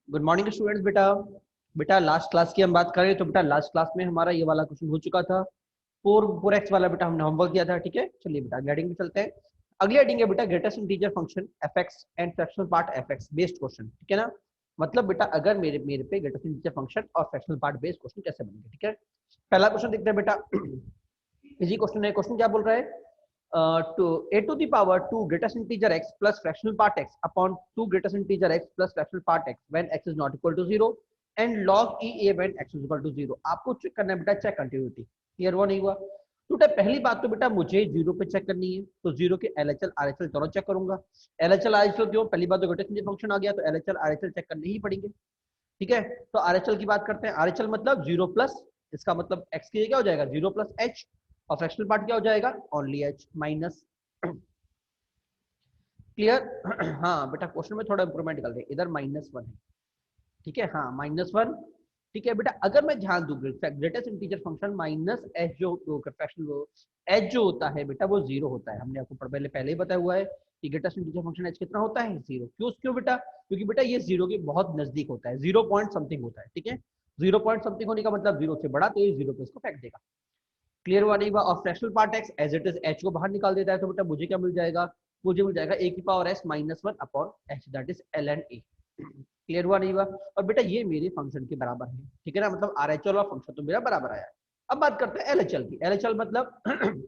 Good morning students. बेटा बेटा last class की हम बात करें तो बेटा लास्ट क्लास में हमारा ये वाला क्वेश्चन हो चुका था। फोर एक्स वाला बेटा हमने होमवर्क दिया था। ठीक है, चलिए बेटा अगली हेडिंग में चलते हैं। अगली हेडिंग है बेटा greatest integer function F x and fractional part F x based question. ठीक है ना, मतलब बेटा अगर मेरे मेरे पे ग्रेटेस्ट इंटीजर फंक्शन और फ्रैक्शनल पार्ट बेस्ड क्वेश्चन कैसे बनेंगे। ठीक है, पहला क्वेश्चन देखते हैं बेटा। इजी क्वेश्चन है। क्वेश्चन क्या बोल रहा है? To a to the power 2 greatest integer x plus fractional part x upon 2 greatest integer x plus fractional part x when x is not equal to 0 and log e a when x is equal to 0। आपको check करना है बेटा check continuity. Clear हुआ नहीं हुआ? तो बेटा पहली बात तो बेटा मुझे जीरो पे चेक करनी है, तो जीरो के एलएचएल आरएचएल दोनों चेक करूंगा। एलएचएल आरएचएल क्यों? पहली बात तो ग्रेटेस्ट इंटीजर फंक्शन आ गया तो एलएचएल आरएचएल चेक करने ही पड़ेंगे। ठीक है, तो आरएचएल की बात करते हैं। आरएचएल मतलब जीरो प्लस, इसका मतलब एक्स के लिए क्या हो जाएगा? जीरो प्लस एच, और फ्रैक्शनल पार्ट क्या हो जाएगा? Only H minus. क्लियर? हाँ बेटा क्वेश्चन में थोड़ा इंप्रूवमेंट कर दे, इधर -1 है। ठीक है, हाँ -1। ठीक है बेटा, अगर मैं ध्यान दूं greatest integer function minus H जो फ्रैक्शनल एच जो होता है बेटा वो जीरो होता है। हमने आपको पहले ही बताया हुआ है कि ग्रेटेस्ट इंटीजर फंक्शन एच कितना होता है? जीरो। क्यों क्यों बेटा? क्योंकि बेटा ये जीरो के बहुत नजदीक होता है, 0 पॉइंट समथिंग होता है। ठीक है, 0 पॉइंट समथिंग होने का मतलब जीरो से बड़ा, तो ये जीरो पे इसको फेंक देगा। क्लियर हुआ नहीं हुआ? और fractional part x as it is h को बाहर निकाल देता है, तो बेटा मुझे क्या मिल जाएगा? मुझे मिल जाएगा ए की power s -1 upon h, that is l n a. Clear हुआ नहीं हुआ? और बेटा ये मेरे फंक्शन के बराबर है। ठीक है ना, मतलब आर एच एल और फंक्शन तो मेरा बराबर आया है। अब बात करते हैं एल एच एल की। एल एच एल मतलब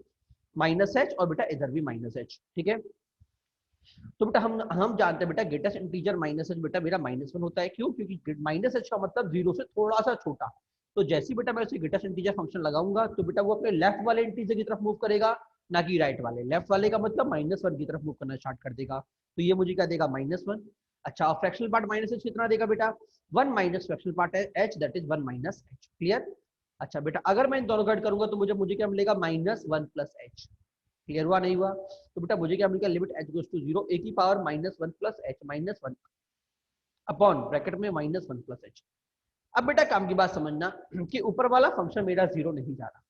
माइनस एच, और बेटा इधर भी माइनस एच। ठीक है, तो बेटा हम जानते हैं बेटा ग्रेटेस्ट इंटीजर माइनस एच बेटा मेरा -1 होता है। क्यों? क्योंकि माइनस एच का मतलब जीरो से थोड़ा सा छोटा। तो जैसे ही बेटा मैं उसे ग्रेटेस्ट इंटीजर फंक्शन लगाऊंगा तो बेटा वो अपने लेफ्ट वाले इंटीजर की तरफ मूव करेगा, ना कि राइट वाले। लेफ्ट वाले का मतलब -1 की तरफ मूव करना स्टार्ट कर देगा, तो ये मुझे क्या देगा? -1। अच्छा, और फ्रैक्शनल पार्ट माइनस एच कितना देगा बेटा? 1 minus fractional part H, that is 1 minus H. Clear? अच्छा बेटा, अगर मैं इन दोनों को ऐड करूंगा तो मुझे मुझे क्या मिलेगा? -1 प्लस एच। क्लियर हुआ नहीं हुआ? तो बेटा मुझे क्या मिलेगा? Limit h goes to zero, a की power -1 plus h -1 upon bracket में -1 प्लस एच। अब बेटा काम की बात समझना कि ऊपर वाला फंक्शन मेरा जीरो नहीं जा रहा,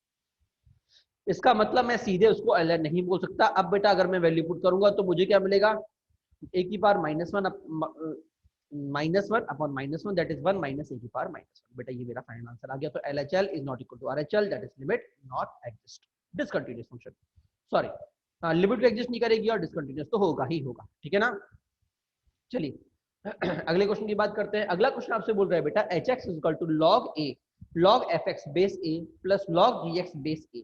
इसका मतलब मैं सीधे उसको एल नहीं बोल सकता। अब बेटा अगर मैं वैल्यू पुट करूंगा तो मुझे क्या मिलेगा? ए की power -1 upon -1, that is 1 minus a की पावर -1। बेटा ये मेरा फाइनल आंसर आ गया। तो L H L is not equal to R H L, that is limit not exist, discontinuous function. Sorry, limit exist नहीं करेगी और डिसकंटिन्यूअस तो होगा ही होगा। ठीक है ना, चलिए अगले क्वेश्चन की बात करते हैं। अगला क्वेश्चन आपसे बोल रहा है बेटा h x is equal to log a log f x base a plus log g x base a.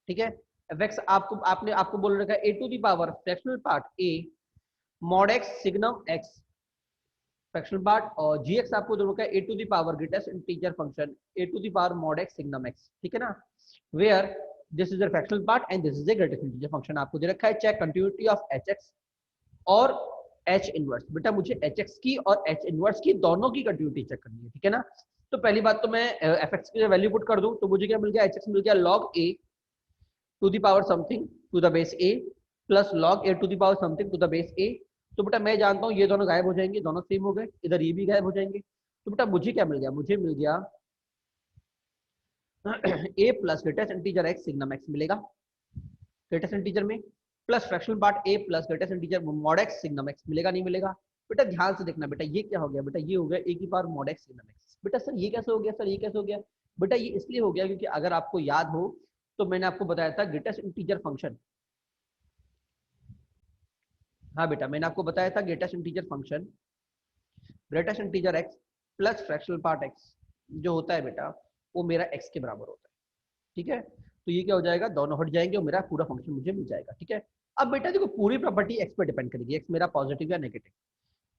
ठीक है, एफ एक्स आपको बोल रखा है a to the power fractional part a mod x signum x fractional part, और g x आपको दे रखा है a to the power greatest integer function a to the power mod x signum x. ठीक है ना, where this is a fractional part and this is a greatest integer function. आपको दे रखा है check continuity of h x और h inverse. बेटा मुझे एच एक्स की और एच इनवर्स की दोनों की कंटिन्यूटी चेक करनी है। ठीक है ना, तो पहली बात तो मैं एफ एक्स की वैल्यू पुट कर दूं तो मुझे क्या मिल गया? एच एक्स मिल गया log a to the power something to the base a plus log a to the power something to the base a. तो बेटा मैं जानता हूँ ये दोनों गायब हो जाएंगे, दोनों सेम हो गए, इधर ये भी गायब हो जाएंगे। तो बेटा मुझे क्या मिल गया? मुझे मिल गया a plus greatest integer x signum x मिलेगा ग्रेटेस्ट इंटीजर में, plus fractional part a plus greatest integer mod x signum x. मिलेगा नहीं मिलेगा? बेटा ध्यान से देखना, बेटा ये क्या हो गया? बेटा ये हो गया ए की power mod x signum x. बेटा सर ये कैसे हो गया? सर ये कैसे हो गया? बेटा ये इसलिए हो गया क्योंकि अगर आपको याद हो तो मैंने आपको बताया था ग्रेटेस्ट इंटीजर फंक्शन। हाँ बेटा मैंने आपको बताया था greatest integer function greatest integer x plus fractional part x जो होता है बेटा वो मेरा एक्स के बराबर होता है। ठीक है, तो ये क्या हो जाएगा? दोनों हट जाएंगे और मेरा पूरा फंक्शन मुझे मिल जाएगा। ठीक है, अब बेटा देखो पूरी प्रॉपर्टी एक्स पे डिपेंड करेगी, एक्स मेरा पॉजिटिव या नेगेटिव।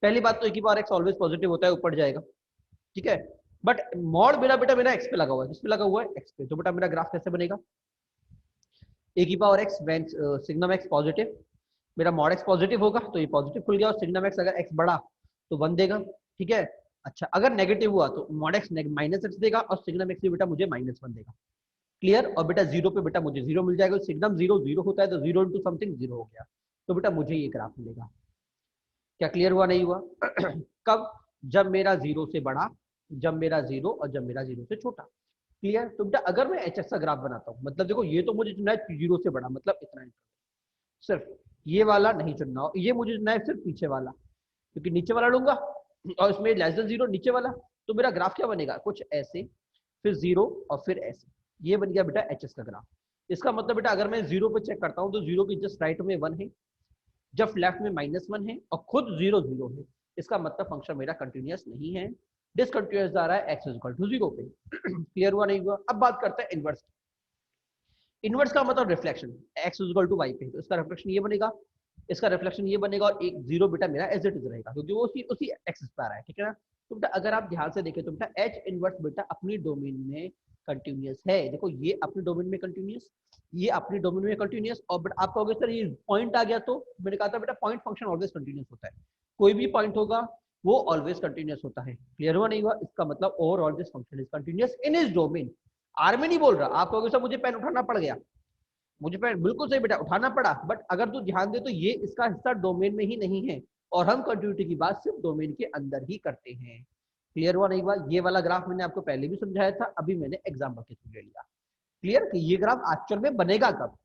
पहली बात तो एक ही बार एक्स ऑलवेज पॉजिटिव होता है, ऊपर जाएगा। ठीक है, बट मॉड मेरा बेटा मेरा एक्स पे लगा हुआ है, किस पे लगा हुआ है? एक्स पे। तो बेटा मेरा ग्राफ कैसे बनेगा? ए की power x when signum x positive, मेरा मॉड एक्स पॉजिटिव होगा तो ये पॉजिटिव खुल गया, और सिग्नम एक्स अगर एक्स बढ़ा तो 1 देगा। ठीक है, अच्छा अगर नेगेटिव हुआ तो मॉड एक्स -x देगा और सिग्नम एक्स भी बेटा मुझे -1 देगा। क्लियर? और बेटा जीरो पे बेटा मुझे जीरो मिल जाएगा, सिग्नम जीरो जीरो होता है तो जीरो इंटू समथिंग जीरो हो गया, तो बेटा मुझे ये ग्राफ मिलेगा। क्या क्लियर हुआ नहीं हुआ? कब? जब मेरा जीरो से बड़ा, जब मेरा जीरो, और जब मेरा जीरो से छोटा। क्लियर? तो बेटा अगर मैं एच का ग्राफ बनाता हूँ, मतलब देखो ये तो मुझे चुनना है जीरो से बड़ा, मतलब इतना सिर्फ ये वाला नहीं चुनना, ये मुझे चुनना है सिर्फ पीछे वाला, क्योंकि नीचे वाला लूंगा और इसमें लेस देन जीरो नीचे वाला, तो मेरा ग्राफ क्या बनेगा, कुछ ऐसे, फिर जीरो और फिर ऐसे, ये बन गया बेटा एच एस का ग्राफ। इसका मतलब बेटा अगर मैं जीरो पे चेक करता हूँ तो जीरो की जस्ट राइट में वन है, जब लेफ्ट में माइनस वन है और खुद जीरो जीरो है, इसका मतलब फंक्शन मेरा कंटिन्यूअस नहीं है, डिसकंटिन्यूअस जा रहा है x is equal to zero पे। क्लियर हुआ नहीं हुआ? अब बात करते हैं इनवर्स। इनवर्स का मतलब reflection, x is equal to y पे, तो इसका रिफ्लेक्शन ये बनेगा, इसका रिफ्लेक्शन ये बनेगा, और एक जीरो बेटा मेरा एज इट इज रहेगा क्योंकि वो उसी उसी एक्सिस पे आ रहा है, ठीक है ना। तो बेटा अगर आप ध्यान से देखें तो बेटा एच इनवर्स बेटा अपनी डोमेन में कंटिन्यूअस है, देखो ये अपनी डोमेन में कंटिन्यूअस, ये अपनी डोमेन में कंटिन्यूअस, और बेटा आप कहोगे सर ये पॉइंट आ गया, तो मैंने कहा था बेटा पॉइंट फंक्शन ऑलवेज कंटिन्यूअस होता है, कोई भी पॉइंट होगा वो ऑलवेज कंटिन्यूअस होता है। क्लियर हुआ नहीं हुआ? इसका मतलब overall this function is continuous in its domain. R में नहीं बोल रहा, आप कहोगे सर मुझे पेन उठाना पड़ गया, मुझे पेन बिल्कुल सही बेटा उठाना पड़ा, बट अगर तू ध्यान दे तो ये इसका हिस्सा डोमेन में ही नहीं है, और हम कंटिन्यूटी की बात सिर्फ डोमेन के अंदर ही करते हैं। क्लियर हुआ नहीं हुआ? ये वाला ग्राफ मैंने आपको पहले भी समझाया था, अभी मैंने एग्जाम्पल के थ्रू ले लिया। क्लियर कि ये ग्राफ एक्चुअल में बनेगा कब,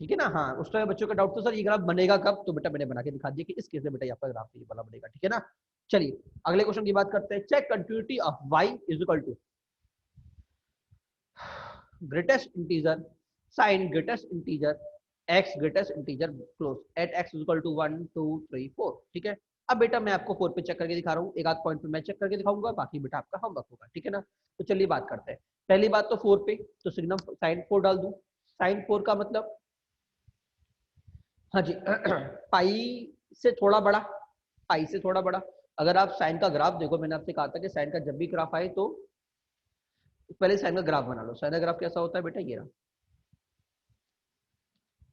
ठीक है ना। हाँ, उस टाइम बच्चों का डाउट तो सर ये ग्राफ बनेगा कब, तो बेटा मैंने बना के दिखा दिया कि इस केस में बेटा आपका ग्राफ ये वाला बनेगा, ठीक है ना। चलिए अगले क्वेश्चन की बात करते हैं। Check continuity of y is equal to greatest integer sine greatest integer x greatest integer close at x is equal to 1 2 3 4, ठीक है। अब बेटा मैं आपको 4 पे चेक करके दिखा रहा हूँ, एक आध पॉइंट पे मैं चेक करके दिखाऊंगा, बाकी बेटा आपका होमवर्क होगा, ठीक है ना। तो चलिए बात करते हैं। पहली बात तो 4 पे, तो सिग्नम साइन 4 डाल दूं। साइन 4 का मतलब, हाँ जी, पाई से थोड़ा बड़ा, पाई से थोड़ा बड़ा। अगर आप साइन का ग्राफ देखो, मैंने आपसे कहा था कि साइन का जब भी ग्राफ आए तो पहले साइन का ग्राफ बना लो। साइन का ग्राफ कैसा होता है बेटा, ये रहा,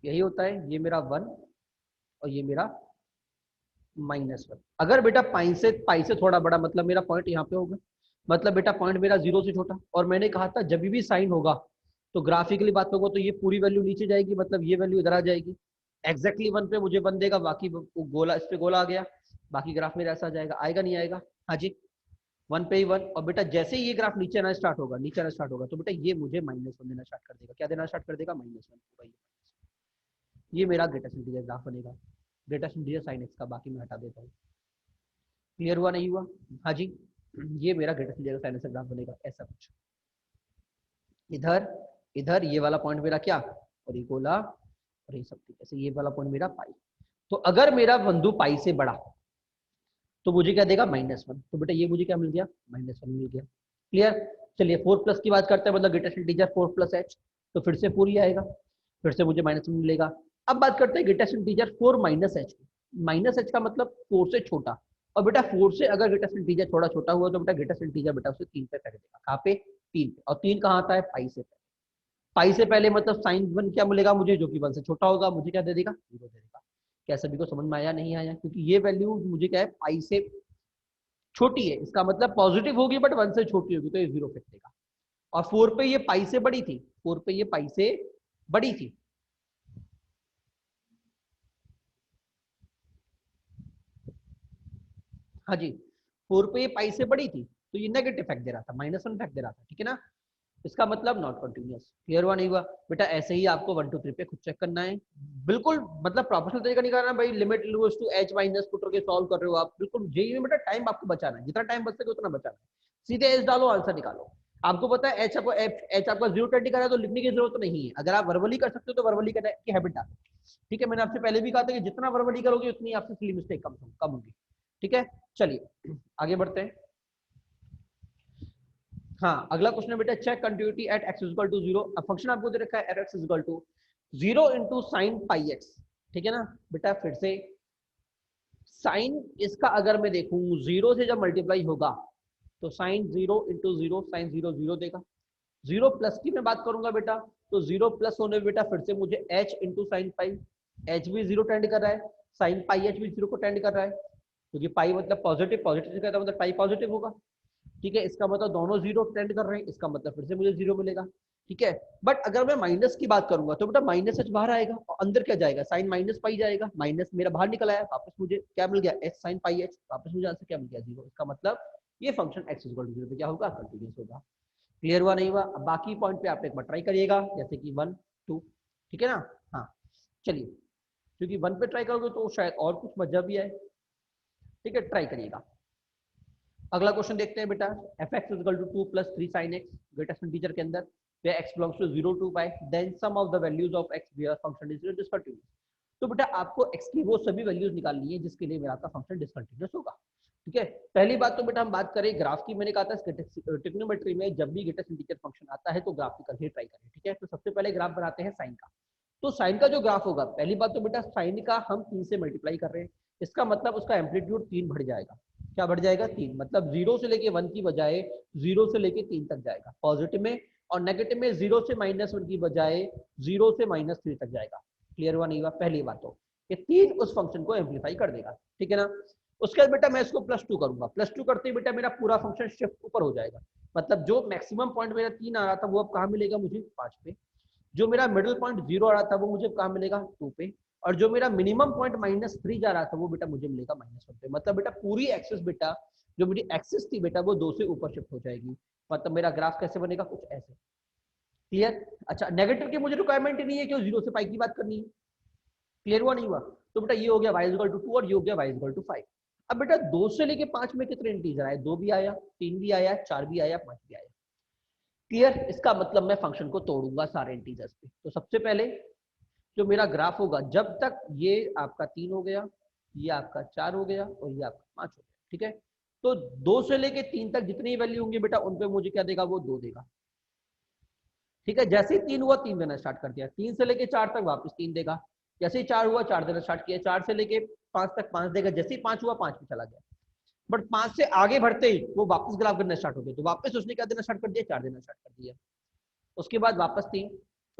यही होता है, ये मेरा वन और ये मेरा माइनस वन। अगर बेटा पाई से थोड़ा बड़ा मतलब मेरा पॉइंट यहाँ पे होगा, मतलब बेटा पॉइंट मेरा जीरो से छोटा। और मैंने कहा था जब भी साइन होगा तो ग्राफिकली बात होगा तो ये पूरी वैल्यू नीचे जाएगी, मतलब ये वैल्यू इधर आ जाएगी, एग्जैक्टली वन पे मुझे वन देगा, बाकी गोला, इस पे गोला आ गया, बाकी ग्राफ में ऐसा जाएगा, आएगा नहीं आएगा, हाँ जी, वन पे ही वन। और बेटा जैसे ही ये ग्राफ नीचे आना स्टार्ट होगा, नीचे आना स्टार्ट होगा, तो बेटा ये मुझे माइनस वन देना स्टार्ट कर देगा। क्या देना स्टार्ट कर देगा? Minus one. ये मेरा ग्रेटेस्ट इंटीजर ग्राफ बनेगा, ग्रेटेस्ट इंटीजर साइन एक्स का, बाकी मैं हटा देता हूँ। क्लियर हुआ नहीं हुआ? हाँ जी, ये मेरा ग्रेटेस्ट इंटीजर साइन एक्स का ग्राफ बनेगा, ऐसा कुछ। इधर इधर ये वाला पॉइंट मेरा क्या, और ये गोला और ये सब, ऐसे ये वाला पॉइंट मेरा पाई। तो अगर मेरा बंधु पाई से बड़ा तो मुझे क्या देगा? Minus one. तो बेटा ये मुझे क्या मिल गया? माइनस वन मिल गया। क्लियर। चलिए 4 प्लस की बात करते हैं, मतलब ग्रेटेस्ट इंटीजर 4 प्लस एच, तो फिर से 4 ही आएगा, फिर से मुझे माइनस वन मिलेगा। अब बात करते हैं greatest integer 4 minus H. Minus H का मतलब 4 से छोटा, और बेटा 4 से अगर ग्रेटेस्ट इंटीजर थोड़ा छोटा हुआ तो बेटा ग्रेटेस्ट इंटीजर बेटा उसे 3 पे फेंक देगा। कहाँ पे? 3 पे। और 3 कहाँ आता है? पाई से पहले। पाई से पहले मतलब साइन वन क्या मिलेगा मुझे, जो कि वन से छोटा होगा, मुझे क्या दे देगा? जीरो दे देगा। क्या सभी को समझ में आया? नहीं आया? क्योंकि ये वैल्यू मुझे क्या है, पाई से छोटी है, इसका मतलब पॉजिटिव होगी बट वन से छोटी होगी, तो ये जीरो फेंक देगा। और 4 पे ये पाई से बड़ी थी, 4 पे ये पाई से बड़ी थी, हाँ जी, 4 पे ये पाई से बड़ी थी, तो ये नेगेटिव फेंक दे रहा था, माइनस वन फेंक दे रहा था, ठीक है ना। इसका मतलब नॉट कंटिन्यूअस। क्लियर हुआ नहीं हुआ? बेटा ऐसे ही आपको 1 2 3 पे खुद चेक करना है, बिल्कुल मतलब प्रोफेशनल तरीका नहीं करना भाई, limit goes to h minus put करके सॉल्व कर रहे हो आप, बिल्कुल जेई में बेटा टाइम आपको बचाना है, जितना टाइम बच सके उतना बचाना है। सीधे एच डालो, आंसर निकालो। आपको पता है एच आपका 0 20 का है तो लिखने की जरूरत नहीं है, अगर आप वर्बली कर सकते हो तो वर्बली करने की हैबिट डालो, ठीक है। मैंने आपसे पहले भी कहा था कि जितना वर्बली करोगे उतनी आपसे सिली मिस्टेक कम होगी, ठीक है। चलिए आगे बढ़ते हैं। हाँ, अगला क्वेश्चन है बेटा, check continuity at x equal to zero. अब फंक्शन आपको दे रखा है at x equal to zero into sine pi x, ठीक है ना। बेटा फिर से साइन इसका अगर मैं देखूं जीरो से जब मल्टीप्लाई होगा तो sine zero into zero, sine zero zero देगा। जीरो प्लस की मैं बात करूंगा बेटा, तो जीरो प्लस होने में बेटा फिर से मुझे एच इंटू साइन पाई, एच भी जीरो टेंड कर रहा है, साइन पाई एच भी जीरो को टेंड कर रहा है, क्योंकि पाई मतलब पॉजिटिव, पॉजिटिव से कहता मतलब पाई पॉजिटिव होगा, ठीक है। इसका मतलब दोनों जीरो टेंड कर रहे हैं, इसका मतलब फिर से मुझे जीरो मिलेगा, ठीक है। बट अगर मैं माइनस की बात करूंगा तो बेटा माइनस एच बाहर आएगा और अंदर क्या जाएगा? साइन माइनस पाई जाएगा, माइनस मेरा बाहर निकल आया, वापस मुझे क्या मिल गया? एच साइन पाई एच, वापस मुझे आंसर क्या मिल गया? जीरो। इसका मतलब ये function x equal to zero पे क्या होगा? कंटिन्यूअस होगा। क्लियर हुआ नहीं हुआ? अब बाकी पॉइंट पे आप एक बार ट्राई करिएगा, जैसे कि 1 2, ठीक है ना। हाँ चलिए, क्योंकि 1 पे ट्राई करोगे तो शायद और कुछ मजा भी आए, ठीक है, ट्राई करिएगा। अगला क्वेश्चन देखते हैं बेटा, f x equal to 2 plus 3 sine x greatest integer के अंदर where x belongs to 0 to pi, then sum of the values of x where function is discontinuous. तो बेटा आपको x की वो सभी वैल्यूज निकालनी है जिसके लिए मेरा आपका फंक्शन डिसकंटिन्यूअस होगा। ठीक है, पहली बात तो बेटा हम बात करें ग्राफ की, मैंने कहा था ट्रिग्नोमेट्री में जब भी ग्रेटेस्ट इंटीजर फंक्शन आता है तो ग्राफिकल ही ट्राई करें। ठीक है, तो सबसे पहले ग्राफ बनाते हैं साइन का। तो साइन का जो ग्राफ होगा, पहली बात तो बेटा साइन का हम 3 से मल्टीप्लाई कर रहे हैं, इसका मतलब उसका एम्पलीट्यूड 3 बढ़ जाएगा। क्या बढ़ जाएगा? 3, मतलब 0 से लेके 1 की बजाय 0 से लेके 3 तक जाएगा पॉजिटिव में, और नेगेटिव में 0 से -1 की बजाय 0 से -3 तक जाएगा। क्लियर हुआ नहीं हुआ? पहली बात तो ये 3 उस फंक्शन को एम्पलीफाई कर देगा। ठीक है ना, उसके बाद बेटा मैं इसको +2 करूंगा, +2 करते ही बेटा मेरा पूरा फंक्शन शिफ्ट ऊपर हो जाएगा, मतलब जो मैक्सिमम पॉइंट मेरा 3 आ रहा था वो अब कहाँ मिलेगा मुझे? 5 पे। जो मेरा मिडिल पॉइंट 0 आ रहा था वो मुझे कहाँ मिलेगा? 2 पे। और जो मेरा मिनिमम पॉइंट -3 जा रहा था वो बेटा मुझे मिलेगा -1 पे। मतलब बेटा पूरी एक्सिस बेटा, जो मेरी एक्सिस थी बेटा वो 2 से ऊपर शिफ्ट हो जाएगी। मतलब मेरा ग्राफ कैसे बनेगा? कुछ ऐसे। क्लियर? अच्छा, नेगेटिव की मुझे रिक्वायरमेंट ही नहीं है, क्यों? 0 से पाई की बात करनी है। क्लियर हुआ नहीं हुआ? तो बेटा ये हो गया y इक्वल टू 2 और ये हो गया y इक्वल टू 5। अब बेटा 2 से लेके 5 में कितने इंटीजर आए? 2 भी आया, 3 भी आया, 4 भी आया, 5 भी आया। क्लियर? इसका मतलब मैं फंक्शन को तोड़ूंगा सारे इंटीजर्स पे। तो सबसे पहले जो मेरा ग्राफ होगा, जब तक ये आपका 3 हो गया, ये आपका 4 हो गया और ये आपका 5 हो गया। ठीक है, तो 2 से लेके 3 तक जितनी वैल्यू होंगी बेटा उन पे मुझे क्या देगा? वो 2 देगा। ठीक है, जैसे ही 3 हुआ 3 देना स्टार्ट कर दिया, 3 से लेके 4 तक वापस 3 देगा, जैसे ही 4 हुआ 4 देना स्टार्ट किया, 4 से लेके 5 तक 5 देगा, जैसे ही 5 हुआ 5 पे चला गया। बट 5 से आगे बढ़ते ही वो वापस ग्राफ करना स्टार्ट हो गया, तो वापस उसने क्या देना स्टार्ट कर दिया? 4 देना स्टार्ट कर दिया। उसके बाद वापस 3,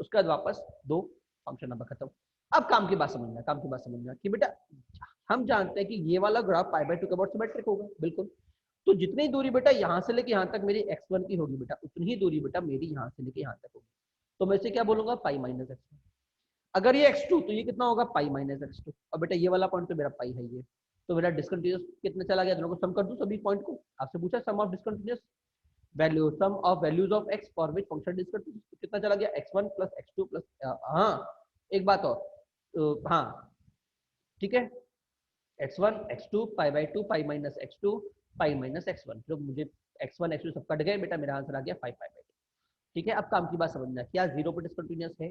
उसके बाद वापस 2, फंक्शन नंबर खत्म। अब काम की बात समझना, काम की बात समझना कि बेटा हम जानते हैं कि ये वाला ग्राफ π/2 के अबाउट सिमेट्रिक होगा, बिल्कुल। तो जितनी दूरी बेटा यहाँ से लेके यहाँ तक मेरी x1 की होगी बेटा, उतनी ही दूरी बेटा मेरी यहाँ से लेके यहाँ तक होगी। तो मैं इसे क्या बोलूंगा? Pi minus x1। अगर ये x2 तो ये कितना होगा? Pi minus x2। और बेटा ये वाला पॉइंट तो मेरा पाई है, ये तो मेरा डिस्कंटिन्यूअस कितना चला गया? दोनों को सम कर दूं सभी पॉइंट को। आपसे पूछा sum of discontinuous value, sum of values of x for which function discontinuous, कितना चला गया? x1 प्लस x2 प्लस, हाँ एक बात और, हाँ ठीक है, x1 x2 पाई/2 pi minus x2 pi minus x1, जो मुझे x1 x2 सब कट गए बेटा, मेरा आंसर आ गया 5 पाई/2। ठीक है, अब काम की बात समझना, क्या 0 पे डिस्कंटिन्यूअस है?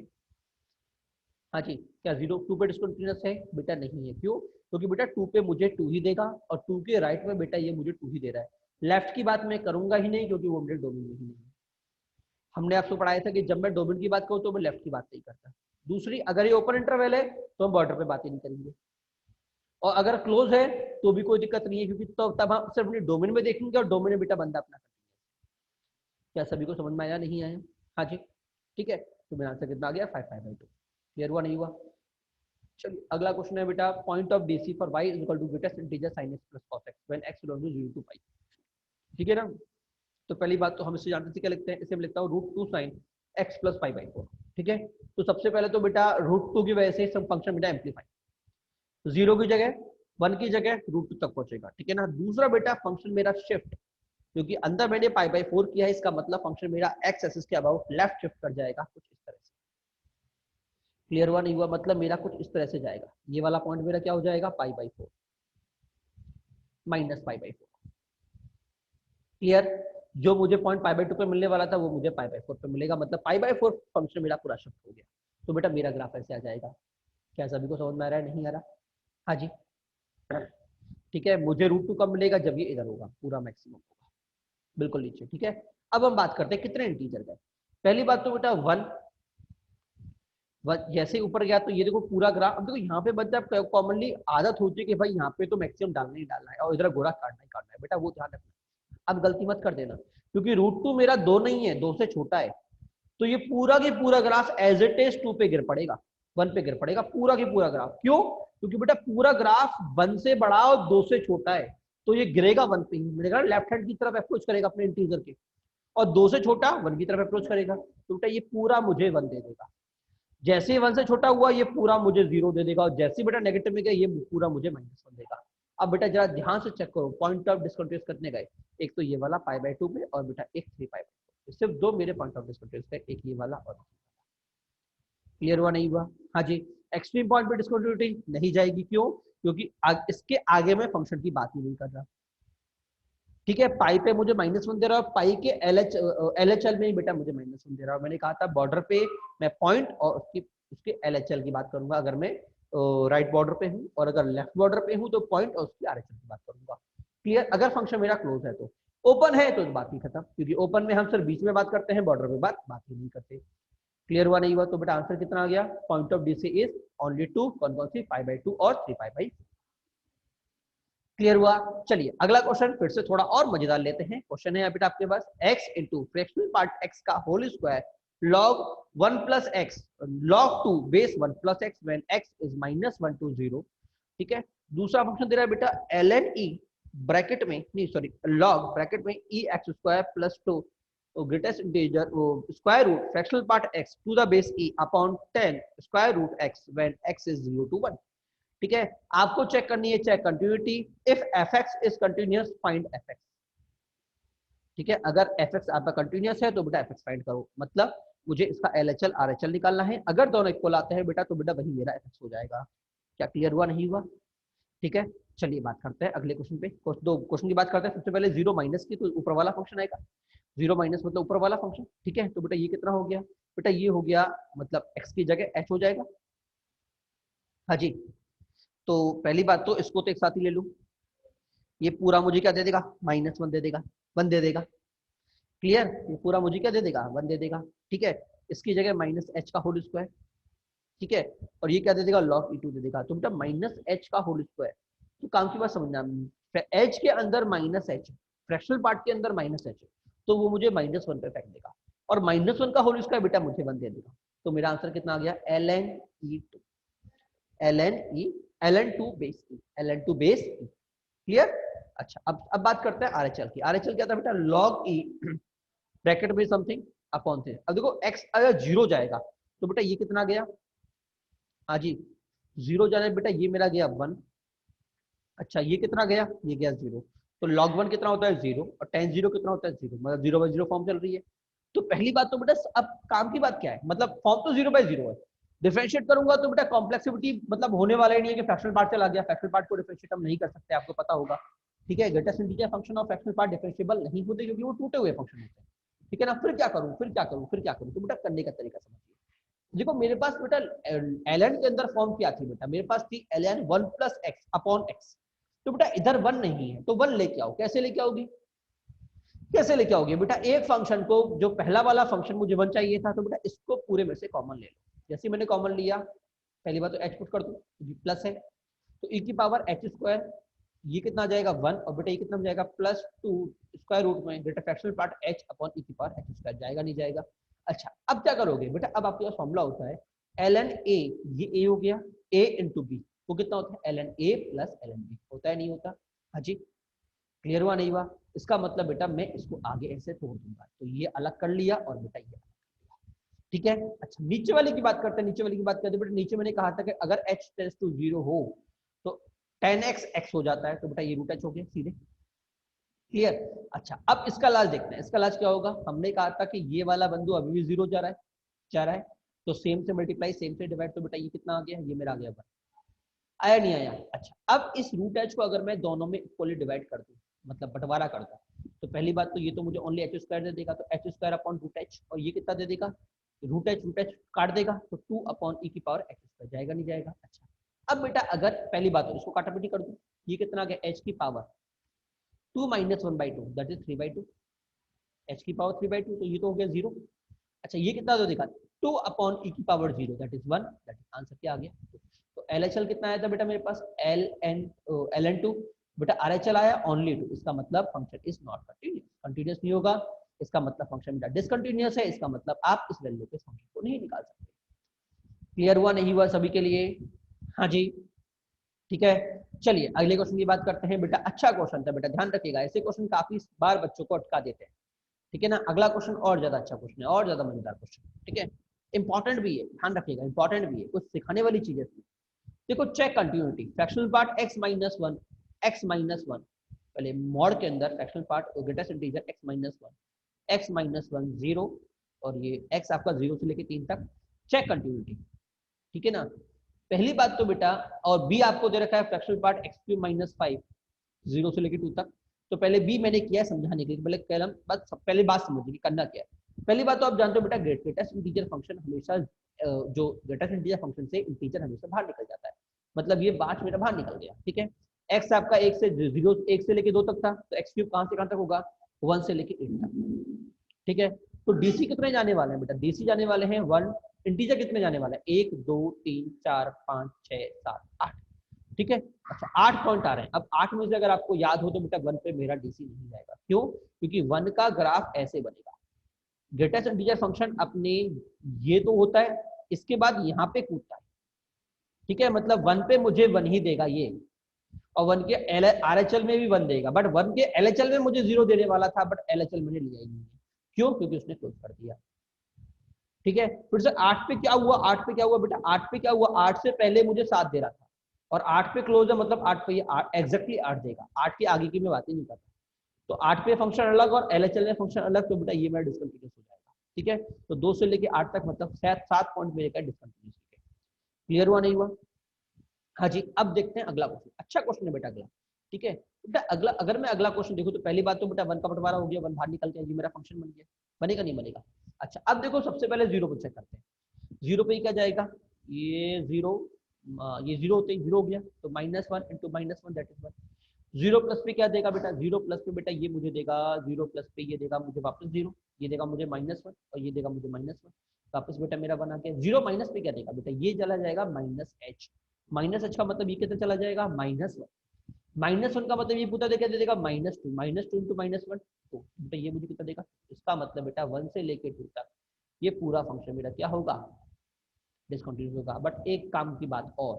हाँ जी, क्या 0 2 पे डिस्कंटिन्यूअस है? बेटा नहीं है। क्यों? क्योंकि बेटा 2 पे मुझे 2 ही देगा और 2 के राइट में बेटा ये मुझे 2 ही दे रहा है। लेफ्ट की बात मैं करूंगा ही नहीं, क्योंकि वो मेरे डोमेन में ही नहीं है। हमने आपको पढ़ाया था कि जब मैं डोमेन की बात करूँ तो मैं लेफ्ट की बात नहीं करता। दूसरी, अगर ये ओपन इंटरवल है तो हम बॉर्डर पे बात ही नहीं करेंगे, और अगर क्लोज है तो भी कोई दिक्कत नहीं है, क्योंकि तो तब हम सिर्फ अपने डोमेन में देखेंगे और डोमेन में बेटा बंदा अपना करेंगे। क्या सभी को समझ में आया? नहीं आया? हाँ जी, ठीक है, तो मेरा आंसर कितना आ गया? 5 5/2। क्लियर हुआ नहीं हुआ? चलिए अगला क्वेश्चन है बेटा, point of DC for y is equal to greatest integer sin x plus cos x when x belongs to 0 to pi. ठीक है ना, तो पहली बात तो हम इसे जानते थे, क्या लिखते हैं? इसे हम लिखता हूँ √2 sin x प्लस पाई/4। ठीक है, तो सबसे पहले तो बेटा √2 की वजह से सब फंक्शन बेटा एम्पलीफाई, 0 की जगह 1 की जगह √2 तक पहुंचेगा। ठीक है ना, दूसरा बेटा फंक्शन मेरा शिफ्ट, क्योंकि अंदर मैंने π/4 किया है, इसका मतलब फंक्शन मेरा x एक्सिस के अबाउट लेफ्ट शिफ्ट कर जाएगा कुछ इस तरह से। क्लियर हुआ नहीं हुआ? मतलब मेरा कुछ इस तरह से जाएगा, ये वाला पॉइंट मेरा क्या हो जाएगा? π/4 माइनस π/4। क्लियर? जो मुझे पॉइंट π/2 पे मिलने वाला था वो मुझे π/4 पे मिलेगा, मतलब π/4 फंक्शन मेरा पूरा शिफ्ट हो गया। तो बेटा मेरा ग्राफ ऐसे आ जाएगा। क्या सभी को समझ में आ रहा है? नहीं आ रहा? हाँ जी, ठीक है, मुझे √2 कब मिलेगा? जब ये इधर होगा, पूरा मैक्सिमम होगा बिल्कुल नीचे। ठीक है, अब हम बात करते हैं कितने इंटीजर गए। पहली बात तो बेटा 1 जैसे ऊपर गया तो ये देखो पूरा ग्राफ। अब देखो यहाँ पे बच्चा कॉमनली आदत होती है कि भाई यहाँ पे तो मैक्सिमम डालना ही डालना है और इधर गोरा काटना ही काटना है, बेटा वो ध्यान रखना। अब गलती मत कर देना, क्योंकि √2 मेरा 2 नहीं है, 2 से छोटा है, तो ये पूरा की पूरा ग्राफ एज इट इज 2 पे गिर पड़ेगा, 1 पे गिर पड़ेगा पूरा की पूरा ग्राफ। क्यों? क्योंकि बेटा पूरा ग्राफ 1 से बड़ा और 2 से छोटा है, तो ये गिरेगा 1 पे ही, मिलेगा लेफ्ट हैंड की तरफ अप्रोच करेगा अपने इंटीजर के, और 2 से छोटा 1 की तरफ अप्रोच करेगा, तो बेटा ये पूरा मुझे 1 दे देगा। जैसे ही 1 से छोटा हुआ ये पूरा मुझे 0 दे देगा, और जैसे ही बेटा नेगेटिव में गया ये पूरा मुझे -1 देगा। अब बेटा जरा ध्यान से चेक करो, पॉइंट ऑफ डिस्कंटिन्यूअस करने गए, एक तो ये वाला π/2 में और बेटा एक 3 π/2, सिर्फ 2 मेरे पॉइंट ऑफ डिस्कंटिन्यूअस है, एक ये वाला और। क्लियर हुआ नहीं हुआ? हाँ जी, एक्सट्रीम पॉइंट पे डिस्कंटिन्यूटी नहीं जाएगी। क्यों? क्योंकि इसके आगे मैं फंक्शन की बात ही नहीं कर रहा। ठीक है, पाई पे मुझे -1 दे रहा है, पाई के LHL में ही बेटा मुझे -1 दे रहा है। मैंने कहा था बॉर्डर पे मैं पॉइंट और उसके LHL की बात करूंगा अगर मैं राइट बॉर्डर पे हूँ, और अगर लेफ्ट बॉर्डर पे हूँ तो पॉइंट और उसकी RHL की बात करूंगा। क्लियर? अगर फंक्शन मेरा क्लोज है तो, ओपन है तो बात ही खत्म, क्योंकि ओपन में हम सिर्फ बीच में बात करते हैं, बॉर्डर पे बात ही नहीं करते। क्लियर हुआ नहीं हुआ? तो बेटा आंसर कितना आ गया? पॉइंट ऑफ डी से इज ओनली टू, कौन कौन सी, π/2 और 3π/4। क्लियर हुआ? चलिए अगला क्वेश्चन फिर से थोड़ा और मजेदार लेते हैं। क्वेश्चन है बेटा आपके पास x into fractional part x का whole square log 1 plus x log 2 base 1 plus x when x is -1 to 0। ठीक है, दूसरा फंक्शन दे रहा है बेटा ln e ब्रैकेट में, नहीं सॉरी, log ब्रैकेट में e x square plus 2 greatest integer square root fractional part x to the base e upon 10 square root x when x is 0 to 1। ठीक है, आपको चेक करनी है check continuity. If fx is continuous find fx। ठीक है, अगर fx आपका continuous है तो बेटा fx फाइंड करो, मतलब मुझे इसका LHL RHL निकालना है। अगर दोनों इक्वल आते हैं बेटा तो बेटा वही मेरा fx हो जाएगा। क्या क्लियर हुआ नहीं हुआ? ठीक है, चलिए बात करते हैं अगले क्वेश्चन पे। दो क्वेश्चन की बात करते हैं। सबसे पहले जीरो माइनस की, तो ऊपर वाला फंक्शन आएगा, जीरो माइनस मतलब ऊपर वाला फंक्शन। ठीक है, तो बेटा ये कितना हो गया? बेटा ये हो गया मतलब x की जगह h हो जाएगा। हाँ जी, तो पहली बात तो इसको तो एक साथ ही ले लूं, ये पूरा मुझे क्या दे देगा? -1 दे देगा, 1 दे देगा। क्लियर? ये पूरा मुझे क्या दे देगा? 1 दे देगा। ठीक है, इसकी जगह -h का होल स्क्वायर। ठीक है, और ये क्या दे देगा? log e2 दे देगा। तो बेटा -h का होल स्क्वायर, तो काम की बात समझना, h के अंदर -h, फ्रैक्शनल पार्ट के अंदर -h, तो वो मुझे -1 पे फेंक देगा, और -1 का होल स्क्वायर बेटा मुझे 1 दे देगा। तो मेरा आंसर कितना आ गया? ln2 base e, ln2 base e। Clear? अच्छा, अब बात करते हैं RHL की। RHL क्या था बेटा? log e ब्रैकेट में समथिंग अपॉन से। अब देखो x अगर 0 जाएगा तो बेटा ये कितना गया? हाँ जी, 0 जाने बेटा ये मेरा गया 1। अच्छा, ये कितना गया? ये गया 0। तो log 1 कितना होता है? 0, और tan 0 कितना होता है? 0, मतलब 0/0 फॉर्म चल रही है। तो पहली बात तो बेटा अब काम की बात क्या है, मतलब फॉर्म तो 0/0 है। डिफरेंशिएट करूंगा तो बेटा कॉम्प्लेक्सिटी मतलब होने वाला ही नहीं है कि फ्रैक्शनल पार्ट चला गया। फ्रैक्शनल पार्ट को डिफरेंशिएट हम नहीं कर सकते, आपको पता होगा। ठीक है, ग्रेटेस्ट इंटीजर फंक्शन और फ्रैक्शनल पार्ट डिफरेंशिएबल नहीं होते, क्योंकि वो टूटे हुए फंक्शन होते हैं। ठीक है ना? फिर क्या करूं, फिर क्या करूं, फिर क्या करूं? तो बेटा करने का तरीका समझिए। देखो मेरे पास बेटा ln के अंदर फॉर्म क्या थी बेटा? मेरे पास थी ln 1 plus x upon x. तो बेटा इधर 1 नहीं है तो 1 लेके आओ। कैसे लेके आओगी? कैसे लेके आओगे बेटा? एक फंक्शन को, जो पहला वाला फंक्शन मुझे 1 चाहिए था, तो बेटा इसको पूरे में से कॉमन ले लो। जैसे मैंने कॉमन लिया, पहली बात तो h पुट कर दो, प्लस है तो e की पावर h स्क्वायर, ये कितना आ जाएगा? 1, और बेटा ये कितना हो जाएगा? +2 स्क्वायर रूट में greater fractional part h upon e की पावर h स्क्वायर। जाएगा नहीं जाएगा? अच्छा, अब क्या करोगे बेटा? अब आपके पास फॉर्मूला होता है ln a, ये a हो गया, a इंटू बी, वो कितना होता है? ln a plus ln b। होता है नहीं होता? हाँ जी, क्लियर हुआ नहीं हुआ? इसका मतलब बेटा मैं इसको आगे ऐसे तोड़ दूंगा, तो ये अलग कर लिया और बेटा ये अलग कर लिया। ठीक है, अच्छा नीचे वाले की बात करते हैं। नीचे वाले की बात करते हैं बेटा, नीचे मैंने कहा था कि अगर h टेंड्स टू 0 हो तो tan x x हो जाता है, तो बेटा ये रूट h हो गया सीधे। क्लियर? अच्छा, अब इसका लाज देखते हैं। इसका लाज क्या होगा? हमने कहा था कि ये वाला बिंदु अभी भी 0 जा रहा है, जा रहा है, तो सेम से मल्टीप्लाई, सेम से डिवाइड, तो बेटा ये कितना आ गया? ये मेरा आ गया 1। आया नहीं आया? अच्छा, अब इस रूट h को अगर मैं दोनों में इक्वली डिवाइड कर दूं, मतलब बंटवारा कर दूं, तो पहली बात तो ये तो मुझे ओनली h स्क्वायर दे देगा, तो h square upon root h, और ये कितना दे देगा? रूट h काट देगा, तो 2 अपॉन e की पावर h स्क्वायर। जाएगा नहीं जाएगा? अच्छा, अब बेटा अगर पहली बात तो इसको काटापटी कर दूं, ये कितना आ गया? h की power 2 minus 1/2 that is 3/2, h की पावर 3/2, तो ये तो हो गया 0। अच्छा, ये कितना दे देगा? 2 अपॉन e की power 0 that is 1। That is answer क्या आ गया? तो LHL कितना आया था बेटा मेरे पास? ln2 बेटा, RHL आया ओनली 2। इसका मतलब function is not continuous. Continuous नहीं होगा, इसका मतलब फंक्शन बेटा डिसकंटीन्यूअस है। इसका मतलब आप इस वैल्यू के फंक्शन को नहीं निकाल सकते। क्लियर हुआ नहीं हुआ सभी के लिए? हाँ जी, ठीक है। चलिए अगले क्वेश्चन की बात करते हैं बेटा। अच्छा क्वेश्चन था बेटा, ध्यान रखिएगा, ऐसे क्वेश्चन काफी बार बच्चों को अटका देते हैं। ठीक है ना? अगला क्वेश्चन और ज्यादा अच्छा क्वेश्चन है, और ज्यादा मजेदार क्वेश्चन। ठीक है, इंपॉर्टेंट भी है, ध्यान रखिएगा, इंपॉर्टेंट भी है, कुछ सिखाने वाली चीज है। देखो check continuity, fractional part x-1 पहले मॉड के अंदर fractional part greatest integer x-1 0, और ये x आपका 0 से लेके 3 तक। चेक कंटिन्यूटी, ठीक है ना? पहली बात तो बेटा, और b आपको दे रखा है फ्रैक्शनल पार्ट x³ - 5 0 से लेके 2 तक। तो पहले बी मैंने किया है समझाने के लिए, पहले कलम बस पहले बात समझिए कि करना क्या है। पहली बात तो आप जानते हो बेटा ग्रेटेस्ट इंटीजर फंक्शन हमेशा जो ग्रेटेस्ट इंटीजर फंक्शन से इंटीजर हमेशा बाहर निकल जाता है, मतलब ये 5 मेरा बाहर निकल गया, ठीक है। एक्स आपका 1 से 0 1 से लेके 2 तक था, तो एक्स क्यूब कहां से कहां तक होगा 1 से लेके 8 तक, ठीक है। तो डीसी कितने जाने वाले हैं बेटा, डीसी जाने वाले हैं 1, इंटीजर कितने जाने वाले हैं 1 2 3 4 5 6 7 8, ठीक है। अच्छा 8 पॉइंट आ रहे हैं, अब 8 में से अगर आपको याद हो तो बेटा 1 पे मेरा डीसी नहीं जाएगा, क्यों, क्योंकि 1 का ग्राफ ऐसे बनेगा, ग्रेटेस्ट इंटीजर फंक्शन अपने ये तो होता है, इसके बाद यहाँ पे कूदता है, ठीक है, मतलब 1 पे मुझे 1 ही देगा ये, और 1 के आरएचएल में भी 1 देगा, बट 1 के एलएचएल में मुझे 0 देने वाला था, बट एलएचएल मैंने लिया ही नहीं, क्यों, क्योंकि उसने क्लोज कर दिया, ठीक है। फिर से 8 पे क्या हुआ, 8 पे क्या हुआ बेटा, 8 पे क्या हुआ, 8 से पहले मुझे 7 दे रहा था, और 8 पे क्लोज है, मतलब 8 पे ये एग्जैक्टली 8 देगा, 8 की आगे की मैं बात ही नहीं करता, तो 8 पे फंक्शन अलग और एलएचएल में फंक्शन अलग, तो बेटा ये मेरा डिसकंटिन्यूअस हो जाएगा, ठीक है। तो 2 से लेके 8 तक मतलब 7 पॉइंट मेरे का डिसकंटिन्यूअस, क्लियर हुआ नहीं हुआ। हाँ जी, अब देखते हैं अगला क्वेश्चन, अच्छा क्वेश्चन है बेटा अगला, ठीक है। बेटा अगला, अगर मैं अगला क्वेश्चन देखो तो पहली बात तो बेटा 1 का बंटवारा हो गया, 1 बाहर निकल के जी मेरा फंक्शन बन गया, बनेगा नहीं बनेगा। अच्छा अब देखो सबसे पहले 0 पे चेक करते हैं, 0 पे ही क्या जाएगा, ये 0, ये 0 होते ही 0 हो गया, तो -1 इंटू -1 दैट इज 1। 0 प्लस पे क्या देगा बेटा, 0 प्लस पे बेटा ये मुझे देगा, 0 प्लस पे ये देगा मुझे वापस 0, ये देगा मुझे -1 और ये देगा मुझे -1, वापस बेटा मेरा बना के 0 माइनस पे क्या देगा बेटा, ये चला जाएगा -h, -h का मतलब ये कितना चला जाएगा -1, -1 का मतलब ये पूछा क्या दे देगा -2, -2 इंटू -1, तो बेटा ये मुझे कितना देगा, इसका मतलब बेटा 1 से लेके 2 तक ये पूरा फंक्शन बेटा क्या होगा, डिसकंटिन्यूअस होगा। बट एक काम की बात और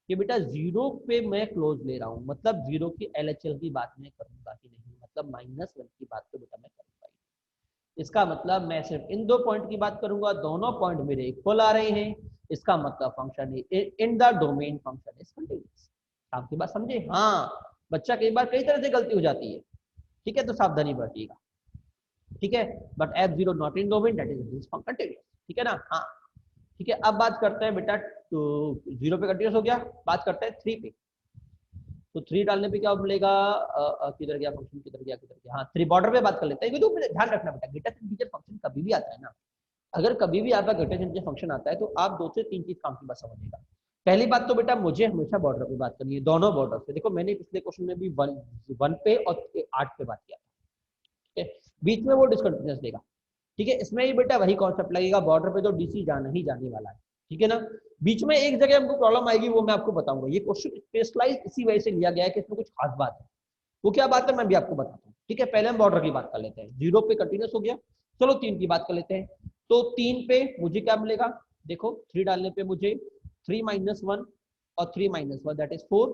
कि बेटा 0 पे मैं क्लोज ले रहा हूँ, मतलब 0 की एलएचएल की बात मैं करूंगा कि नहीं, मतलब -1 की बात तो बेटा मैं करूंगा, इसका मतलब मैं सिर्फ इन 2 पॉइंट की बात करूंगा, दोनों पॉइंट मेरे इक्वल आ रहे हैं, इसका मतलब function in the domain function is continuous. आपकी बात समझे, हाँ बच्चा कई बार कई तरह से गलती हो जाती है, ठीक है, तो सावधानी बरतिएगा, ठीक है। But f0 not in domain that is continuous, ठीक है ना, हाँ ठीक है। अब बात करते हैं बेटा, तो 0 पे कंटीन्यूअस हो गया, बात करते हैं 3 पे, तो 3 डालने पे क्या मिलेगा, किधर गया फंक्शन, किधर गया किधर गया, हाँ 3 बॉर्डर पे बात कर लेते हैं, तो ध्यान रखना बेटा ग्रेटेस्ट इंटीजर फंक्शन कभी भी आता है ना, अगर कभी भी आपका ग्रेटेस्ट इंटीजर फंक्शन आता है तो आप 2 से 3 चीज काम की बात समझिएगा। पहली बात तो बेटा मुझे हमेशा बॉर्डर पे बात करनी है, दोनों बॉर्डर पे, देखो मैंने पिछले क्वेश्चन में भी 1 पे और 8 पे बात किया, ठीक है, बीच में वो डिसकंटिन्यूअस देगा, ठीक है, इसमें ही बेटा वही कॉन्सेप्ट लगेगा, बॉर्डर पे तो डीसी जाना ही जाने वाला है, ठीक है ना। बीच में एक जगह हमको प्रॉब्लम आएगी, वो मैं आपको बताऊंगा, ये क्वेश्चन स्पेशलाइज इसी वजह से लिया गया है कि इसमें कुछ खास बात है, वो क्या बात है मैं भी आपको बताता हूँ, ठीक है। पहले हम बॉर्डर की बात कर लेते हैं, 0 पे कंटिन्यूअस हो गया, चलो 3 की बात कर लेते हैं, तो 3 पे मुझे क्या मिलेगा, देखो 3 डालने पे मुझे 3 - 1 और 3 - 1 दैट इज 4,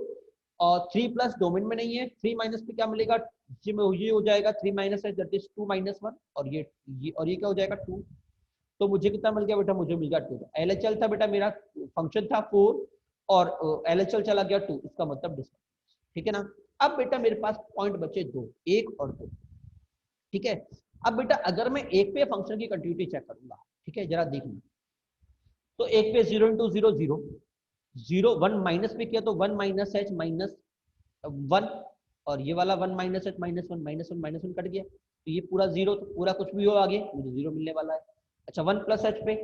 और 3 प्लस डोमेन में नहीं है, 3 माइनस पे क्या मिलेगा, ये हो जाएगा 3 माइनस है दैट इज 2 - 1, और ये क्या हो जाएगा 2, तो मुझे कितना मिल गया बेटा, मुझे मिल गया 2, एलएचएल था बेटा मेरा, फंक्शन था 4 और एलएचएल चला गया 2, इसका मतलब डिस्टेंस, ठीक है ना। अब बेटा मेरे पास पॉइंट बचे 2, 1 और 2, ठीक है। अब बेटा अगर मैं 1 पे फंक्शन की कंटिन्यूटी चेक करूंगा, ठीक है, जरा देखना, तो 1 पे 0 इंटू 0 0, 0 1 माइनस पे किया तो 1 माइनस h माइनस 1, और ये वाला 1 माइनस h -1 कट गया, तो ये पूरा 0, तो पूरा कुछ भी हो आगे मुझे 0 मिलने वाला है। अच्छा 1 प्लस h पे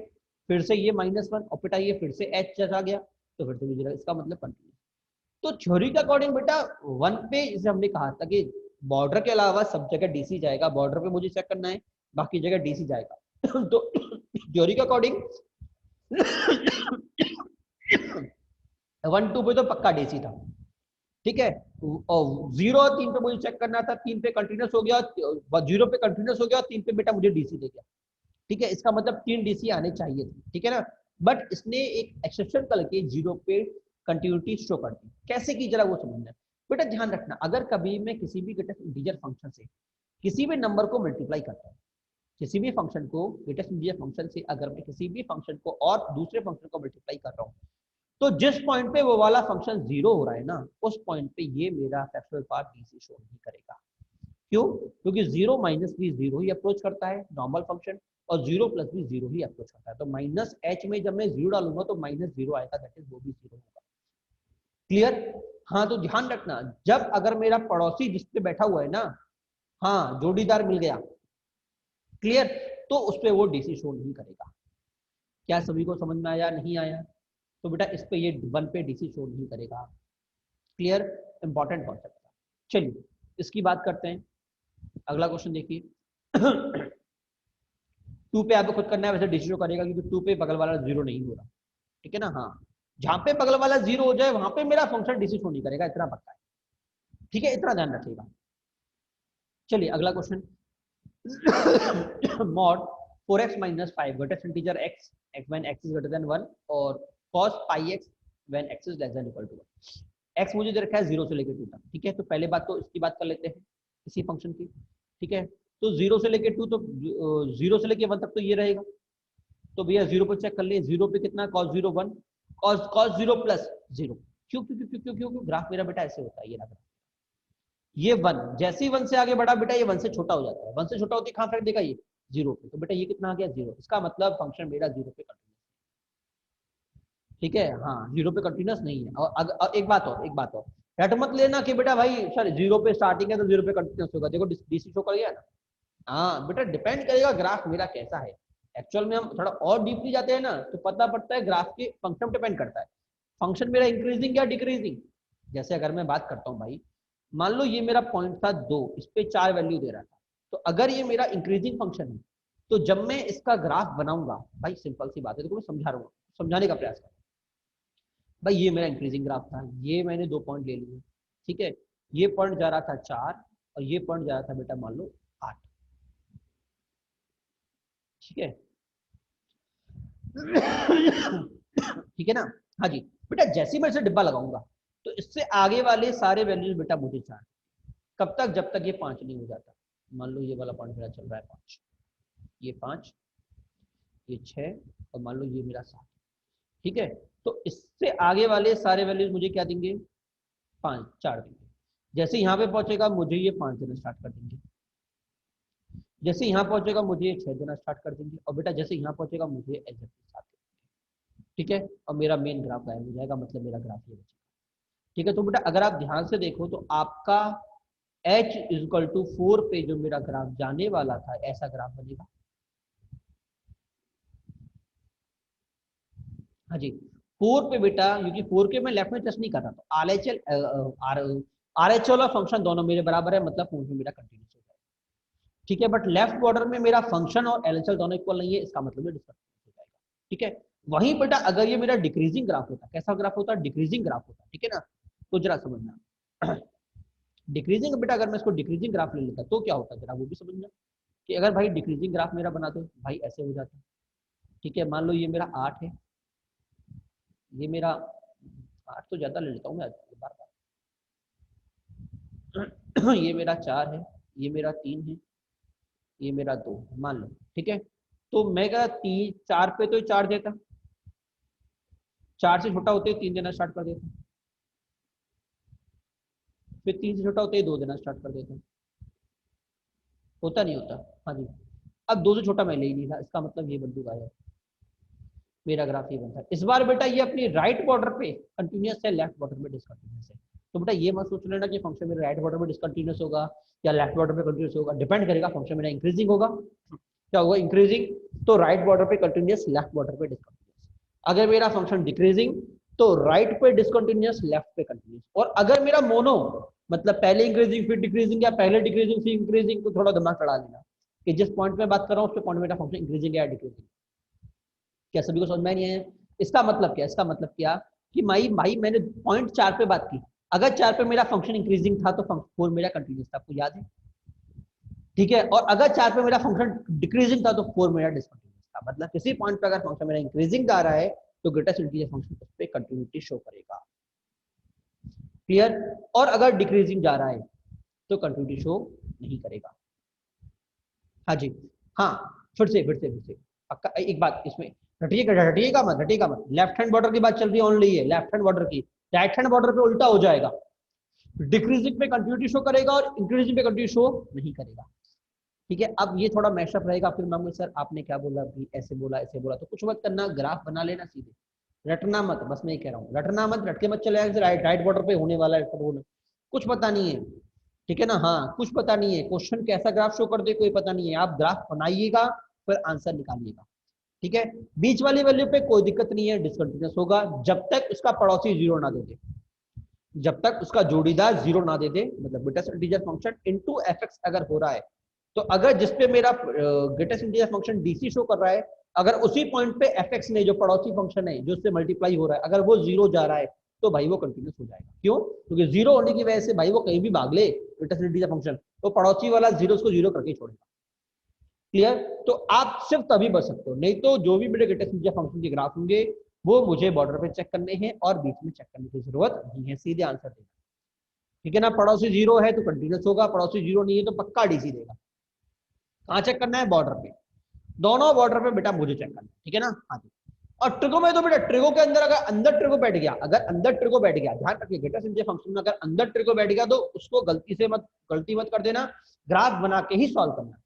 फिर से ये -1 और बेटा ये फिर से h चला गया, तो फिर से मुझे इसका मतलब कंटिन्यूअस। तो थ्योरी के अकॉर्डिंग बेटा 1 पे जैसे हमने कहा था कि बॉर्डर के अलावा सब जगह डीसी जाएगा, बॉर्डर पे मुझे चेक करना है, बाकी जगह डीसी जाएगा तो थ्योरी के अकॉर्डिंग 1 2 पे तो पक्का डीसी था, ठीक है, और 0 और 3 पे मुझे चेक करना था, 3 पे कंटिन्यूअस हो गया, 0 पे कंटिन्यूअस हो गया, 3 पे बेटा मुझे डीसी दे गया, ठीक है, इसका मतलब 3 डीसी आने चाहिए थे, ठीक है ना। बट इसने एक एक्सेप्शन करके 0 पे कंटिन्यूटी शो कर दी, कैसे की जरा वो समझना बेटा, ध्यान रखना, अगर कभी मैं किसी भी ग्रेटेस्ट इंटीजर फंक्शन से किसी भी नंबर को मल्टीप्लाई करता हूँ, किसी भी फंक्शन को ग्रेटेस्ट इंटीजर फंक्शन से अगर मैं किसी भी फंक्शन को और दूसरे फंक्शन को मल्टीप्लाई कर रहा हूँ, तो जिस पॉइंट पे वो वाला फंक्शन 0 हो रहा है ना, उस पॉइंट पे ये मेरा फैक्टोरियल पार्ट डीसी शो नहीं करेगा, क्यों, क्योंकि 0 माइनस भी 0 ही अप्रोच करता है नॉर्मल फंक्शन, और 0 प्लस भी 0 ही अप्रोच करता है, तो -h में जब मैं 0 डालूंगा तो -0 आएगा, दैट इज वो भी 0 होगा, क्लियर। हाँ तो ध्यान रखना, जब अगर मेरा पड़ोसी जिस पे बैठा हुआ है ना, हाँ जोड़ीदार मिल गया, क्लियर, तो उस पर वो डीसी शो नहीं करेगा। क्या सभी को समझ में आया, नहीं आया? तो बेटा इस पे ये 1 पे डीसी शो नहीं करेगा। क्लियर, इंपॉर्टेंट कॉन्सेप्ट था। चलिए इसकी बात करते हैं। अगला क्वेश्चन देखिए। 2 पे आपको खुद करना है, वैसे डीसी शो करेगा क्योंकि 2 पे बगल वाला 0 नहीं हो रहा, ठीक है ना। हाँ, जहां पे बगल वाला 0 हो जाए वहां पे मेरा फंक्शन डीसी शो नहीं करेगा, इतना पक्का है, ठीक है, इतना ध्यान रखिएगा। चलिए अगला question. Mod 4x minus 5 greatest integer x when x is greater than 1 और cos pi x when x is less than equal to 1। x मुझे दे रखा है 0 से लेकर 2 तक, ठीक है। तो पहले बात तो इसकी बात कर लेते हैं, इसी फंक्शन की, ठीक है। तो 0 से लेकर 2, तो 0 से लेकर 1 तक तो ये रहेगा। तो भैया 0 पे चेक कर लिए, 0 पे कितना, cos 0 1, cos 0 प्लस 0। क्यों क्यों क्यों क्यों क्यों? ग्राफ मेरा बेटा ऐसे होता है, ये लग रहा है, ये 1 जैसे ही 1 से आगे बढ़ा बेटा ये 1 से छोटा हो जाता है, 1 से छोटा होती कहां फेंक देगा, ये 0 पे। तो बेटा ये कितना आ गया, 0। इसका मतलब फंक्शन मेरा 0 पे कंटिन्यूस, ठीक है। हाँ 0 पे कंटिन्यूस नहीं है। और एक बात और, रट मत लेना कि बेटा भाई सर 0 पे स्टार्टिंग है तो 0 पे कंटिन्यूस होगा। देखो डीसी शो कर गया ना। हाँ बेटा डिपेंड करेगा ग्राफ मेरा कैसा है। एक्चुअल में हम थोड़ा और डीपली जाते हैं ना तो पता पड़ता है ग्राफ के फंक्शन डिपेंड करता है, फंक्शन मेरा इंक्रीजिंग या डिक्रीजिंग। जैसे अगर मैं बात करता हूँ भाई, मान लो ये मेरा पॉइंट था 2, इस पे 4 वैल्यू दे रहा था, तो अगर ये मेरा इंक्रीजिंग फंक्शन है तो जब मैं इसका ग्राफ बनाऊंगा, भाई सिंपल सी बात है, देखो मैं समझा रहा हूँ, समझाने का प्रयास कर, भाई ये मेरा इंक्रीजिंग ग्राफ था, ये मैंने 2 पॉइंट ले लिए, ठीक है। ये पॉइंट जा रहा था 4 और ये पॉइंट जा रहा था बेटा मान लो 8, ठीक है। ठीक है ना। हाँ जी, बेटा जैसे ही मैं इसे डिब्बा लगाऊंगा तो इससे आगे वाले सारे वैल्यूज बेटा मुझे चाहिए, कब तक, जब तक ये 5 नहीं हो जाता। मान लो ये वाला पॉइंट मेरा चल रहा है 5, ये 5, ये 6 और मान लो ये मेरा 7, ठीक है। तो इससे आगे वाले सारे वैल्यूज मुझे क्या देंगे, 5 4 देंगे। जैसे यहाँ पे पहुंचेगा मुझे ये 5 देना स्टार्ट कर देंगे, जैसे यहाँ पहुंचेगा मुझे ये 6 देना स्टार्ट कर देंगे, और बेटा जैसे यहाँ पहुंचेगा मुझे एग्जैक्टली 7, ठीक है। और मेरा मेन ग्राफ गायब हो जाएगा, मतलब मेरा ग्राफ ये बचेगा, ठीक है। तो बेटा अगर आप ध्यान से देखो तो आपका h इजकल टू 4 पे जो मेरा ग्राफ जाने वाला था ऐसा ग्राफ बनेगा। हाँ जी, 4 पे बेटा, क्योंकि 4 के मैं लेफ्ट में टच नहीं कर रहा, तो आरएचएल और फंक्शन दोनों मेरे बराबर है, मतलब फंक्शन मेरा कंटिन्यूस हो जाएगा, ठीक है। बट लेफ्ट बॉर्डर में मेरा फंक्शन और एलएचएल दोनों इक्वल नहीं है, इसका मतलब डिसकंटिन्यूस हो जाएगा, ठीक है। वहीं बेटा अगर ये मेरा डिक्रीजिंग ग्राफ होता, कैसा ग्राफ होता, डिक्रीजिंग ग्राफ होता, ठीक है ना। तो जरा समझना, डिक्रीजिंग बेटा अगर मैं इसको डिक्रीजिंग ग्राफ ले लेता तो क्या होता, जरा वो भी समझना कि अगर भाई डिक्रीजिंग ग्राफ मेरा बना दो भाई ऐसे हो जाता, ठीक है। मान लो ये मेरा 8 है, ये मेरा 8 तो ज्यादा ले लेता हूँ मैं बार बार। ये मेरा 4 है, ये मेरा 3 है, ये मेरा 2 मान लो, ठीक है। तो मैं क्या 3 4 पे तो 4 देता, 4 से छोटा होते 3 देना स्टार्ट कर देता, फिर 3 से छोटा होते 2 देना स्टार्ट कर देता, होता नहीं होता, हाँ जी। अब 2 से छोटा मैं ले ही नहीं था, इसका मतलब ये बिंदु गायब, मेरा ग्राफ ये बनता है। इस बार बेटा ये अपनी राइट बॉर्डर पे कंटिन्यूस है, लेफ्ट बॉर्डर में डिसकंटिन्यूस है। तो बेटा ये मत सोच लेना कि फंक्शन मेरा राइट बॉर्डर में डिसकंटिन्यूस होगा या लेफ्ट बॉर्डर पे कंटिन्यूस होगा, डिपेंड करेगा फंक्शन मेरा इंक्रीजिंग होगा, क्या होगा इंक्रीजिंग, तो राइट बॉर्डर पे कंटिन्यूस, लेफ्ट बॉर्डर पे डिसकंटिन्यूस। अगर मेरा फंक्शन डिक्रीजिंग तो राइट पे डिसकंटिन्यूस, लेफ्ट पे कंटिन्यूस। और अगर मेरा मोनो मतलब पहले इंक्रीजिंग फिर डिक्रीजिंग या पहले डिक्रीजिंग फिर इंक्रीजिंग, तो थोड़ा दिमाग चढ़ा लेना कि जिस पॉइंट में बात कर रहा हूँ उस पॉइंट मेरा फंक्शन इंक्रीजिंग या डिक्रीजिंग। क्या सभी को समझ में नहीं है? इसका मतलब क्या, इसका मतलब क्या कि भाई भाई मैंने पॉइंट 4 पे बात की, अगर 4 पे मेरा फंक्शन इंक्रीजिंग था तो 4 मेरा कंटिन्यूस था, आपको याद है, ठीक है। और अगर 4 पे मेरा फंक्शन डिक्रीजिंग था तो 4 मेरा डिसकंटिन्यूस था, मतलब किसी पॉइंट पे अगर फंक्शन मेरा इंक्रीजिंग जा रहा है तो ग्रेटेस्ट इंटीजर फंक्शन उस पे कंटिन्यूटी शो करेगा, क्लियर। और अगर डिक्रीजिंग जा रहा है तो कंटिन्यूटी शो नहीं करेगा। हाँ जी, हाँ फिर से पक्का एक बात इसमें, हटिएगा मत, लेफ्ट हैंड बॉर्डर की बात चल रही है ओनली, है लेफ्ट हैंड बॉर्डर की, राइट हैंड बॉर्डर पे उल्टा हो जाएगा, डिक्रीजिंग पे कंटिन्यूटी शो करेगा और इंक्रीजिंग पे कंटिन्यूटी शो नहीं करेगा, ठीक है। अब ये थोड़ा मैशअप रहेगा, फिर मांगो सर आपने क्या बोला, अभी ऐसे बोला ऐसे बोला, तो कुछ मत करना, ग्राफ बना लेना सीधे, रटना मत, बस मैं ये कह रहा हूँ, रटना मत, रट के मत चले जाए राइट राइट बॉर्डर पे होने वाला है, कुछ पता नहीं है, ठीक है ना, हाँ कुछ पता नहीं है, क्वेश्चन कैसा ग्राफ शो कर दे कोई पता नहीं है, आप ग्राफ बनाइएगा फिर आंसर निकालिएगा, ठीक है। बीच वाली वैल्यू पे कोई दिक्कत नहीं है, डिसकंटिन्यूस होगा जब तक उसका पड़ोसी जीरो ना दे दे, जब तक उसका जोड़ीदार जीरो ना दे दे, मतलब greatest integer function into FX अगर हो रहा है, तो अगर जिसपे मेरा greatest integer function DC show कर रहा है, अगर उसी पॉइंट पे एफएक्स ने जो पड़ोसी फंक्शन है जो उससे मल्टीप्लाई हो रहा है अगर वो जीरो जा रहा है तो भाई वो कंटिन्यूस हो जाएगा। क्यों? क्योंकि जीरो होने की वजह से भाई वो कहीं भी भाग ले ग्रेटेस्ट इंटीजर फंक्शन, तो पड़ोसी वाला जीरो को जीरो करके छोड़ेगा। क्लियर? तो आप सिर्फ तभी बच सकते हो, नहीं तो जो भी मेरे ग्रेटेस्ट इंटीजर फंक्शन के ग्राफ होंगे वो मुझे बॉर्डर पे चेक करने हैं और बीच में चेक करने की जरूरत नहीं है, सीधे आंसर देना, ठीक है ना। पड़ोसी जीरो है तो कंटिन्यूस होगा, पड़ोसी जीरो नहीं है तो पक्का डीसी देगा। कहाँ चेक करना है? बॉर्डर पे, दोनों बॉर्डर पे बेटा मुझे चेक करना है, ठीक है ना। हाँ जी। और ट्रिगो में तो बेटा ट्रिगो के अंदर अगर अंदर ट्रिगो बैठ गया, अगर अंदर ट्रिगो बैठ गया, ध्यान रखिए ग्रेटेस्ट इंटीजर फंक्शन में अगर अंदर ट्रिगो बैठ गया तो उसको गलती मत कर देना, ग्राफ बना के ही सॉल्व करना,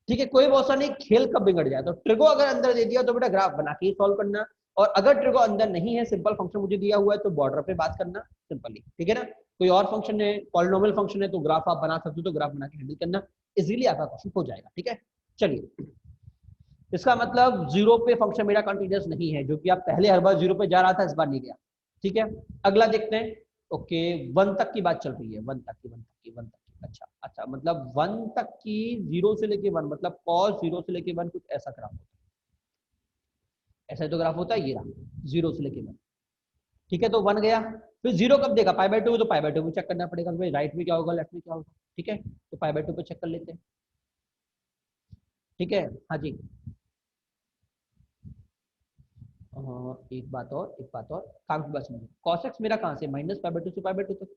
ठीक है। कोई भरोसा नहीं खेल कब बिगड़ जाए, तो ट्रिगो अगर अंदर दे दिया तो बेटा ग्राफ बना के ही सॉल्व करना, और अगर ट्रिगो अंदर नहीं है, सिंपल फंक्शन मुझे दिया हुआ है तो बॉर्डर पे बात करना सिंपली, ठीक है ना। कोई और फंक्शन है, पॉलिनोमियल फंक्शन है तो ग्राफ आप बना सकते हो, तो ग्राफ बना के हैंडल करना, इजीली आपका क्वेश्चन हो जाएगा, ठीक है। चलिए, इसका मतलब जीरो पे फंक्शन मेरा कंटिन्यूस नहीं है, जो कि आप पहले हर बार जीरो पे जा रहा था, इस बार नहीं गया, ठीक है। अगला देखते हैं। ओके, वन तक की बात चल रही है, वन तक की, अच्छा अच्छा, मतलब वन तक की, जीरो से लेके वन, मतलब कॉस जीरो से लेके वन, कुछ ऐसा ग्राफ होता है, ऐसा तो ग्राफ होता है, ये रहा जीरो से लेके वन, ठीक है। तो वन गया, फिर जीरो कब देगा? पाई बाय टू, तो पाई बाय टू में चेक करना पड़ेगा भाई, राइट में क्या होगा लेफ्ट में क्या होगा, ठीक है। तो पाई बाय टू पे चेक कर लेते हैं, ठीक है। हाँ जी, एक बात और काम की बात समझिए, cos x मेरा कहाँ से माइनस पाई बाय टू से पाई बाय टू तक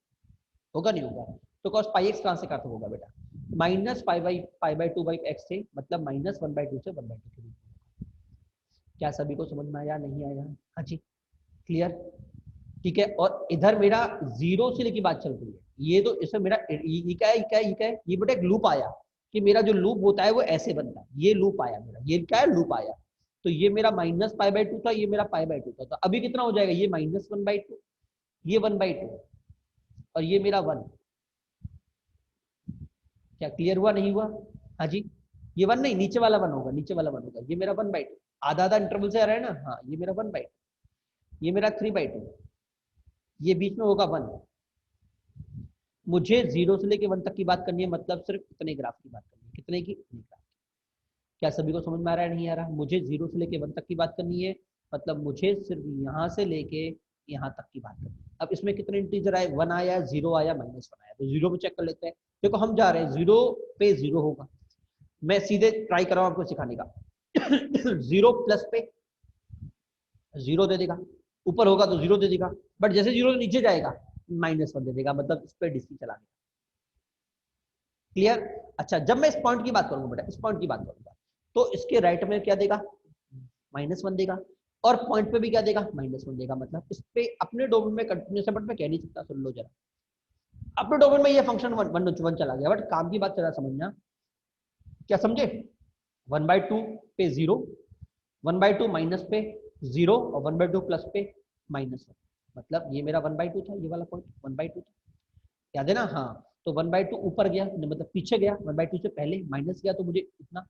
होगा, नहीं होगा? तो cos पाई एक्स कहाँ से कहाँ तक होगा बेटा? Minus pi by two by x से, मतलब माइनस वन बाई टू से वन बाई टू के बीच में। क्या सभी को समझ में आया नहीं आया? हाँ जी, क्लियर, ठीक है। और इधर मेरा जीरो से लेके बात चल रही है, ये तो इसमें मेरा ये क्या है, ये क्या है, ये क्या है, ये बेटा एक लूप आया, कि मेरा जो लूप होता है वो ऐसे बनता है, ये लूप आया मेरा, ये क्या है, लूप आया। तो ये मेरा माइनस पाई बाय टू था, ये मेरा पाई बाय टू था, तो अभी कितना हो जाएगा? ये माइनस वन बाई टू, ये वन बाई टू, और ये मेरा वन। क्या क्लियर हुआ नहीं हुआ? हाँ जी, ये वन नहीं, नीचे वाला वन होगा, नीचे वाला वन होगा, ये मेरा वन बाई टू, आधा आधा इंटरवल से आ रहा है ना, हाँ ये मेरा वन बाई टू, ये मेरा थ्री बाई टू, ये बीच में होगा वन। मुझे जीरो से लेके वन तक की बात करनी है, मतलब सिर्फ इतने ग्राफ की बात करनी है, कितने की? इतने ग्राफ। क्या सभी को समझ में आ रहा है नहीं आ रहा? मुझे जीरो से लेके वन तक की बात करनी है, मतलब मुझे सिर्फ यहाँ से लेके यहाँ तक की बात करनी है। अब इसमें कितने इंटीजर आए? वन आया, जीरो आया, माइनस वन आया, तो जीरो पे चेक कर लेते हैं। देखो हम जा रहे हैं जीरो पे, जीरो होगा, मैं सीधे ट्राई कर रहा हूँ आपको सिखाने का। जीरो प्लस पे जीरो दे देगा, ऊपर होगा तो जीरो दे देगा, बट जैसे जीरो नीचे जाएगा माइनस वन दे देगा, मतलब इस पे डिस्की चला देगा। क्लियर? अच्छा, जब मैं इस पॉइंट की बात करूंगा बेटा, इस पॉइंट की बात करूंगा, तो इसके राइट में क्या देगा? माइनस वन देगा, और पॉइंट पे भी क्या देगा? माइनस वन देगा, मतलब इस पे अपने डोमेन में कंटिन्यूस है, बट मैं कह नहीं सकता, सुन लो जरा। अपने डोमेन में ये फंक्शन वन वन वन चला गया, बट काम की बात चला समझना, क्या समझे? वन बाई टू पे zero, one by two minus पे जीरो, और वन बाई टू प्लस पे माइनस वन, मतलब ये मेरा वन बाई टू था, ये वाला पॉइंट वन बाई टू था, याद है ना? हाँ, तो वन बाई टू ऊपर गया, मतलब पीछे गया, वन बाई टू से पहले माइनस गया तो मुझे इतना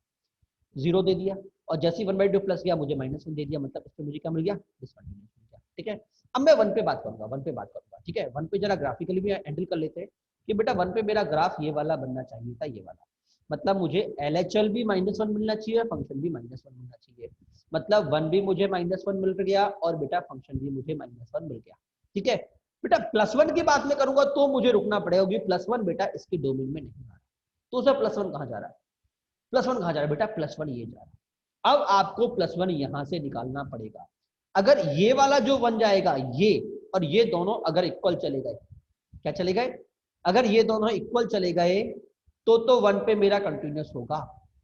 जीरो दे दिया, और जैसे ही वन बाई टू प्लस गया मुझे माइनस वन दे दिया, मतलब इसमें मुझे क्या मिल गया? डिसकंटिन्यूस मिल गया, ठीक है। अब मैं वन पे बात करूंगा, वन पे बात करूंगा, ठीक है। वन पे जरा ग्राफिकली भी हैंडल कर लेते हैं, कि बेटा वन पे मेरा ग्राफ ये वाला बनना चाहिए था, ये वाला, मतलब मुझे LHL भी माइनस वन मिलना चाहिए, फंक्शन भी माइनस वन मिलना चाहिए, मतलब वन भी मुझे माइनस वन मिल गया, और बेटा फंक्शन भी मुझे माइनस वन मिल गया, ठीक है। बेटा प्लस वन की बात में करूंगा तो मुझे रुकना पड़ेगा, क्योंकि प्लस वन बेटा इसके डोमेन में नहीं आ रहा, तो उसे प्लस वन कहाँ जा रहा है? प्लस वन कहाँ जा रहा है बेटा? प्लस वन ये जा रहा है। अब आपको प्लस वन यहां से निकालना पड़ेगा, अगर ये वाला जो बन जाएगा ये, और ये दोनों अगर इक्वल चले गए, क्या चले गए? अगर ये दोनों इक्वल चले गए तो वन पे मेरा कंटिन्यूस होगा,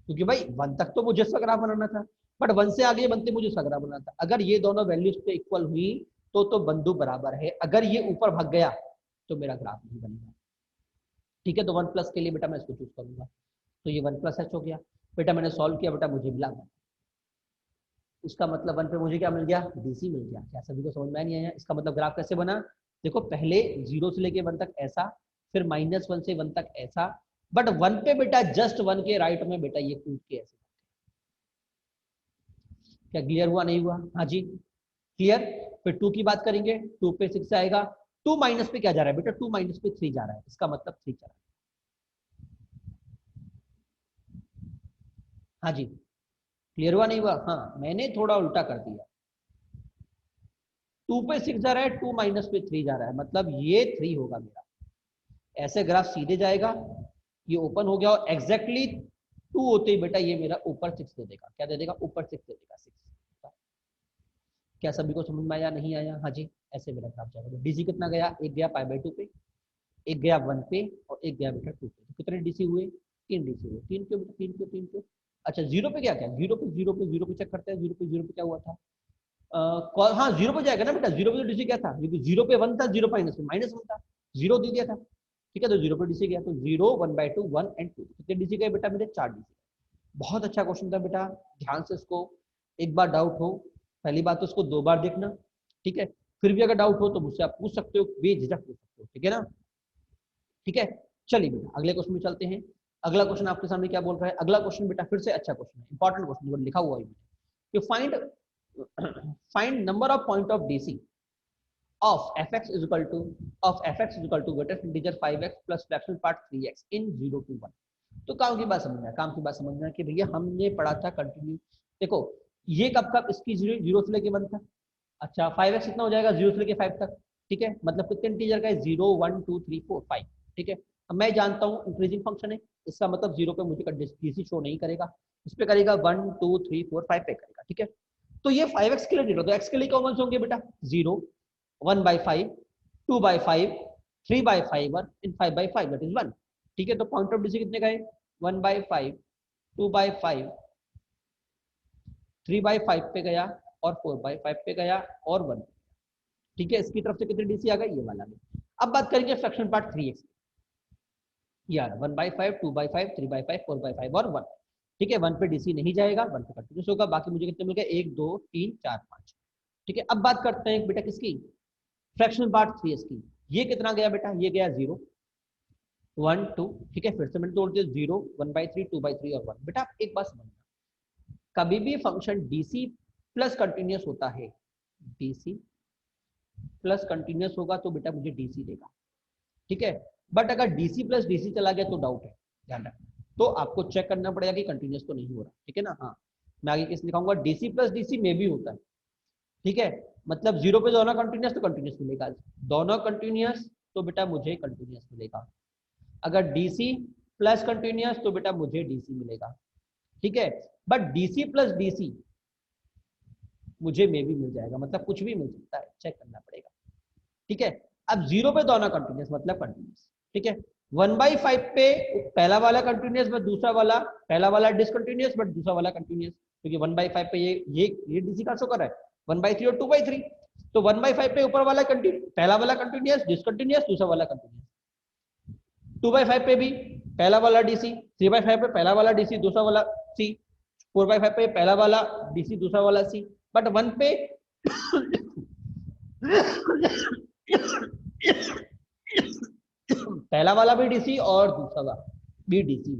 क्योंकि भाई वन तक तो मुझे इसका ग्राफ बनाना था, बट वन से आगे बनते मुझे इसका ग्राफ बनाना था। अगर ये दोनों वैल्यूज पे इक्वल हुई तो बंधु बराबर है, अगर ये ऊपर भाग गया तो मेरा ग्राफ नहीं बनेगा, ठीक है। तो वन प्लस के लिए बेटा मैं इसको चूज करूंगा, तो ये वन प्लस एच हो गया, बेटा मैंने सॉल्व किया, बेटा मुझे मिला इसका मतलब 1 पे मुझे क्या मिल गया, डीसी मिल गया। क्या सभी को समझ में नहीं आया? इसका मतलब ग्राफ कैसे बना, देखो पहले 0 से लेके 1 तक ऐसा, फिर -1 से 1 तक ऐसा, बट 1 पे बेटा जस्ट 1 के राइट में बेटा ये कूद के ऐसे। क्या क्लियर हुआ, नहीं हुआ? हाँ जी क्लियर। फिर 2 की बात करेंगे, 2 पे 6 आएगा, 2 माइनस पे क्या जा रहा है बेटा, 2 माइनस पे 3 जा रहा है, इसका मतलब 3 जा रहा है। हाँ जी क्लियर हुआ, नहीं हुआ? हाँ मैंने थोड़ा उल्टा कर दिया, 2 पे 6 जा रहा है, 2 माइनस पे 3 जा रहा है, मतलब ये 3 होगा मेरा। ऐसे ग्राफ सीधे जाएगा, ये ओपन हो गया और एग्जैक्टली 2 होते ही बेटा ये मेरा ऊपर 6 दे देगा। क्या दे देगा, ऊपर 6 दे देगा, 6। क्या सभी को समझ में आया, नहीं आया? हाँ जी ऐसे मेरा ग्राफ जाएगा। डीसी कितना गया, एक गया π/2 पे, एक गया 1 पे और एक गया बेटा 2 पे। तो कितने डीसी हुए, 3 डीसी हुए। 3 क्यों बेटा, 3 क्यों, 3 क्यों? अच्छा 0 पे क्या क्या, 0 पे चेक करते हैं, 0 पे क्या हुआ था। हाँ 0 पे जाएगा ना बेटा, 0 पे तो डीसी क्या था, क्योंकि 0 पे 1 था, 0 -1 था, 0 दे दिया था। ठीक है, तो 0 पे डीसी गया, तो 0 1/2 1 एंड 2। कितने डीसी गए बेटा मेरे, 4 डीसी। बहुत अच्छा क्वेश्चन था बेटा, ध्यान से इसको, एक बार डाउट हो, पहली बात तो उसको 2 बार देखना, ठीक है। फिर भी अगर डाउट हो तो मुझसे आप पूछ सकते हो, बेझिझक पूछ सकते हो, ठीक है ना। ठीक है, चलिए बेटा अगले क्वेश्चन में चलते हैं। अगला क्वेश्चन आपके सामने क्या बोल रहा है, अगला क्वेश्चन बेटा फिर से अच्छा क्वेश्चन है, इंपॉर्टेंट क्वेश्चन लिखा हुआ है कि find number of point of DC of fx is equal to greatest integer 5x plus fractional part 3x in 0 to 1। तो काम की बात समझना, काम की बात समझना कि भैया हमने पढ़ा था कंटिन्यू। देखो ये कब कब इसकी 0 से लेके 1 तक। अच्छा 5x कितना हो जाएगा, 0 से लेके 5 तक। ठीक है, मतलब कितने इंटीजर का है, 0 1 2 3 4 5। ठीक है, अब मैं जानता हूँ इंक्रीजिंग फंक्शन है, इसका मतलब 0 पे मुझे डीसी शो नहीं करेगा, इस पे करेगा 1 2 3 4 5 पे करेगा। ठीक है, तो ये 5x के लिए जीरो, तो x के लिए क्या वैल्यूज होंगे बेटा, 0 1/5 2/5 3/5 और 5/5 दैट इज 1। ठीक है, तो पॉइंट ऑफ डीसी कितने का है, 1/5 2/5 3/5 पे गया और 4/5 पे गया और 1। ठीक है, इसकी तरफ से कितने डीसी आ गए, ये वाला भी। अब बात करेंगे फ्रैक्शन पार्ट 3x, यार 1/5 2/5 3/5 4/5 और 1। ठीक है, 1 पे डीसी नहीं जाएगा, 1 पे कंटिन्यूस होगा। बाकी मुझे कितने मिल गए, 1 2 3 4 5। ठीक है, अब बात करते हैं बेटा किसकी, फ्रैक्शनल पार्ट 3s की। ये कितना गया बेटा, ये गया 0 1 2। ठीक है, फिर से मैंने तोड़ दिया, 0 1/3 2/3 और 1। बेटा एक बात समझना, कभी भी फंक्शन डीसी प्लस कंटिन्यूस होता है, डीसी प्लस कंटिन्यूस होगा तो बेटा मुझे डीसी देगा। ठीक है, बट अगर डीसी प्लस डीसी चला गया तो डाउट है, ध्यान रखना। तो आपको चेक करना पड़ेगा कि कंटिन्यूस तो नहीं हो रहा। ठीक है ना, हाँ मैं आगे किस लिखाऊंगा, डीसी प्लस डीसी में भी होता है। ठीक है, मतलब 0 पे दोनों कंटिन्यूस तो कंटिन्यूस मिलेगा, दोनों कंटिन्यूस तो बेटा मुझे कंटिन्यूस मिलेगा। अगर डीसी प्लस कंटिन्यूस तो बेटा मुझे डीसी मिलेगा। ठीक है, बट डीसी प्लस डीसी मुझे में भी मिल जाएगा, मतलब कुछ भी मिल सकता है, चेक करना पड़ेगा। ठीक है, अब 0 पे दोनों कंटिन्यूस मतलब कंटिन्यूस। ठीक है, 1/5 पे पहला वाला कंटिन्यूस बट दूसरा वाला, पहला वाला डिसकंटिन्यूस बट दूसरा वाला कंटिन्यूस, क्योंकि 1/5 पे ये डीसी का शो कर रहा है, 1/3 और 2/3। तो 1/5 पे ऊपर वाला कंटिन्यूस, पहला वाला कंटिन्यूस डिसकंटिन्यूस, दूसरा वाला कंटिन्यूस। 2/5 पे भी पहला वाला डीसी, 3/5 पे पहला वाला डीसी दूसरा वाला सी, 4/5 पे पहला वाला डीसी दूसरा वाला सी, बट 1 पे पहला वाला भी डीसी और दूसरा वाला भी डीसी,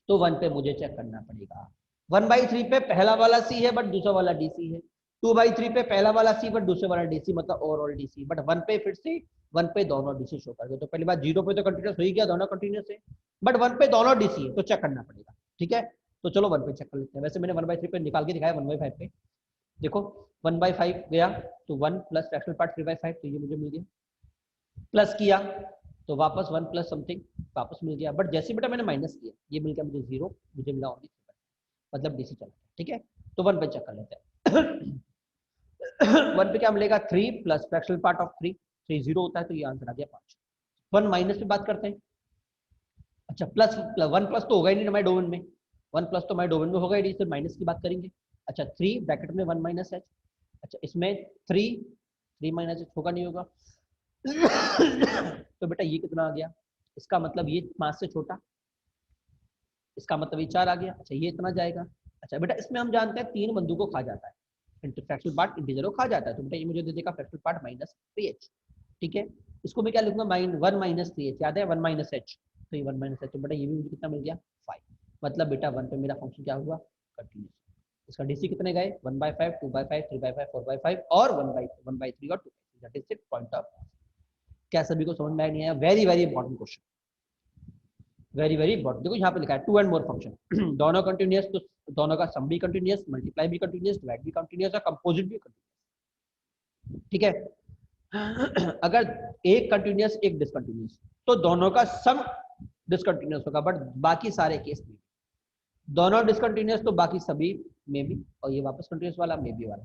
तो 1 पे मुझे चेक करना पड़ेगा। 1/3 पे पहला वाला सी है बट दूसरा वाला डीसी है, 2/3 पे पहला वाला सी बट दूसरा वाला डीसी, मतलब ओवरऑल डीसी। बट 1 पे फिर से 1 पे दोनों डीसी शो कर दो। तो पहली बात 0 पे तो कंटिन्यूस हो ही गया, दोनों कंटिन्यूस है, बट 1 पे दोनों डीसी है, तो चेक करना पड़ेगा। ठीक है, तो चलो 1 पे चेक कर लेते हैं। वैसे मैंने 1/3 पे निकाल के दिखाया, 1/5 पे देखो 1/5 गया तो 1 प्लस फ्रैक्शनल पार्ट 3/5, तो ये मुझे मिल गया। प्लस किया तो वापस 1 प्लस समथिंग वापस मिल गया, बट जैसे बेटा मैंने माइनस किया ये मिल गया मुझे 0, मुझे मिला ओनली 3, मतलब डीसी चला गया। ठीक है, तो 1 पे चेक कर लेते हैं। 1 पे क्या मिलेगा, 3 प्लस फ्रैक्शनल पार्ट ऑफ 3, 3 0 होता है, तो ये आंसर आ गया 5। 1 माइनस पे बात करते हैं। अच्छा प्लस 1 प्लस तो होगा ही नहीं हमारे डोमेन में, 1 प्लस तो हमारे डोमेन में होगा ही नहीं, सिर्फ माइनस की बात करेंगे। अच्छा 3 ब्रैकेट में 1 माइनस एच, अच्छा इसमें 3 माइनस एच होगा, नहीं होगा। तो बेटा ये कितना आ गया, इसका मतलब ये 5 से छोटा, इसका मतलब ये 4 आ गया। अच्छा ये इतना जाएगा, अच्छा बेटा इसमें हम जानते हैं 3 बिंदु को खा जाता है, फ्रैक्शनल पार्ट इंटीजर को खा जाता है, तो बेटा ये मुझे दे देगा फ्रैक्शनल पार्ट -3h। ठीक है, इसको मैं क्या लिखूंगा 1 -3h, याद है 1 -h, तो ये 1 -h, तो बेटा ये भी मुझे कितना मिल गया 5। मतलब बेटा 1 पे मेरा फंक्शन क्या हुआ कंटिन्यूस। इसका डीसी कितने गए 1/5, 2/5, 3/5, 4/5 और 1/3 और 2/3, दैट इज 6 पॉइंट ऑफ। क्या सभी को समझ में नहीं आया? Very very important question, very very important. देखो यहाँ पे लिखा है 2 एंड मोर फंक्शन दोनों कंटिन्यूस, तो दोनों का सम भी कंटिन्यूस, मल्टीप्लाई भी कंटिन्यूस, डिवाइड भी कंटिन्यूस और कंपोजिट भी कंटिन्यूस। ठीक है अगर एक कंटिन्यूस एक डिसकंटिन्यूस, तो दोनों का सम डिसकंटिन्यूस होगा, बट बाकी सारे केस में दोनों डिसकंटिन्यूस तो बाकी सभी में भी, और ये वापस कंटिन्यूस वाला में भी वाला।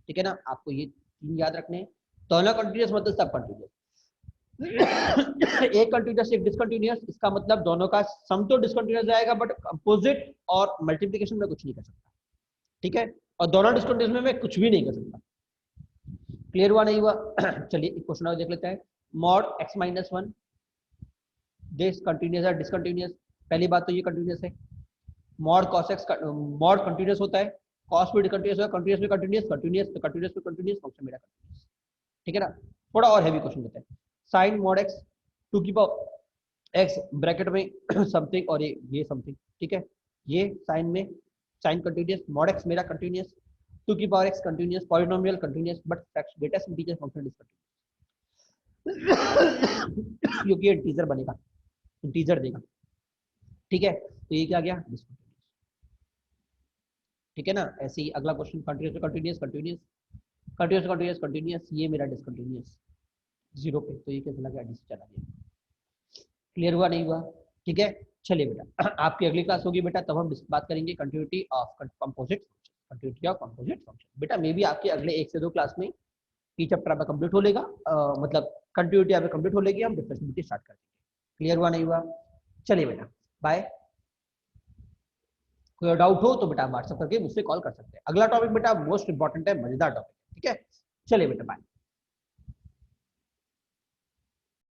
ठीक है ना, आपको ये तीन याद रखने हैं। दोनों कंटिन्यूस मतलब सब कंटिन्यूस एक कंटिन्यूस एक डिसकंटिन्यूस, इसका मतलब दोनों का सम तो डिसकंटिन्यूस जाएगा, बट कंपोजिट और मल्टीप्लिकेशन में कुछ नहीं कर सकता। ठीक है, और दोनों डिसकंटिन्यूस में मैं कुछ भी नहीं कर सकता। क्लियर हुआ नहीं हुआ? चलिए एक क्वेश्चन और देख लेते हैं। मॉड x-1 दिस कंटिन्यूस है डिसकंटिन्यूस? पहली बात तो ये कंटिन्यूस है। Mod cos x mod continuous होता है, cos भी कंटिन्यूस होगा, कंटिन्यूस में कंटिन्यूस, कंटिन्यूस तो कंटिन्यूस में कंटिन्यूस, फंक्शन मेरा कंटिन्यूस। ठीक है ना, थोड़ा और हैवी क्वेश्चन लेते हैं। साइन मॉड x टू की पावर x ब्रैकेट में समथिंग और ये समथिंग। ठीक है, ये साइन में साइन कंटिन्यूस, मॉड x मेरा कंटिन्यूस, टू की power x continuous, polynomial continuous, but greatest integer function discontinuous क्योंकि ये इंटीजर बनेगा, इंटीजर देगा। ठीक है, तो ये क्या गया डिसकंटिन्यूस। ठीक है ना, ऐसे ही अगला question continuous continuous continuous continuous continuous continuous, ये मेरा डिसकंटिन्यूस 0 पे, तो ये कैसे लगा डीसी चला गया। क्लियर हुआ नहीं हुआ? ठीक है, चलिए बेटा आपकी अगली क्लास होगी बेटा, तब हम बात करेंगे continuity of composite function, continuity of composite function. बेटा मे बी आपके अगले 1 से 2 क्लास में ये चैप्टर आपका कंप्लीट हो लेगा, मतलब कंटिन्यूटी आपका कंप्लीट हो लेगी, हम डिफरेंशिएबिलिटी स्टार्ट कर देंगे। क्लियर हुआ नहीं हुआ? चलिए बेटा बाय। कोई डाउट हो तो बेटा व्हाट्सएप करके मुझसे कॉल कर सकते हैं। अगला टॉपिक बेटा मोस्ट इंपॉर्टेंट है, मजेदार टॉपिक। ठीक है, चलिए बेटा बाय।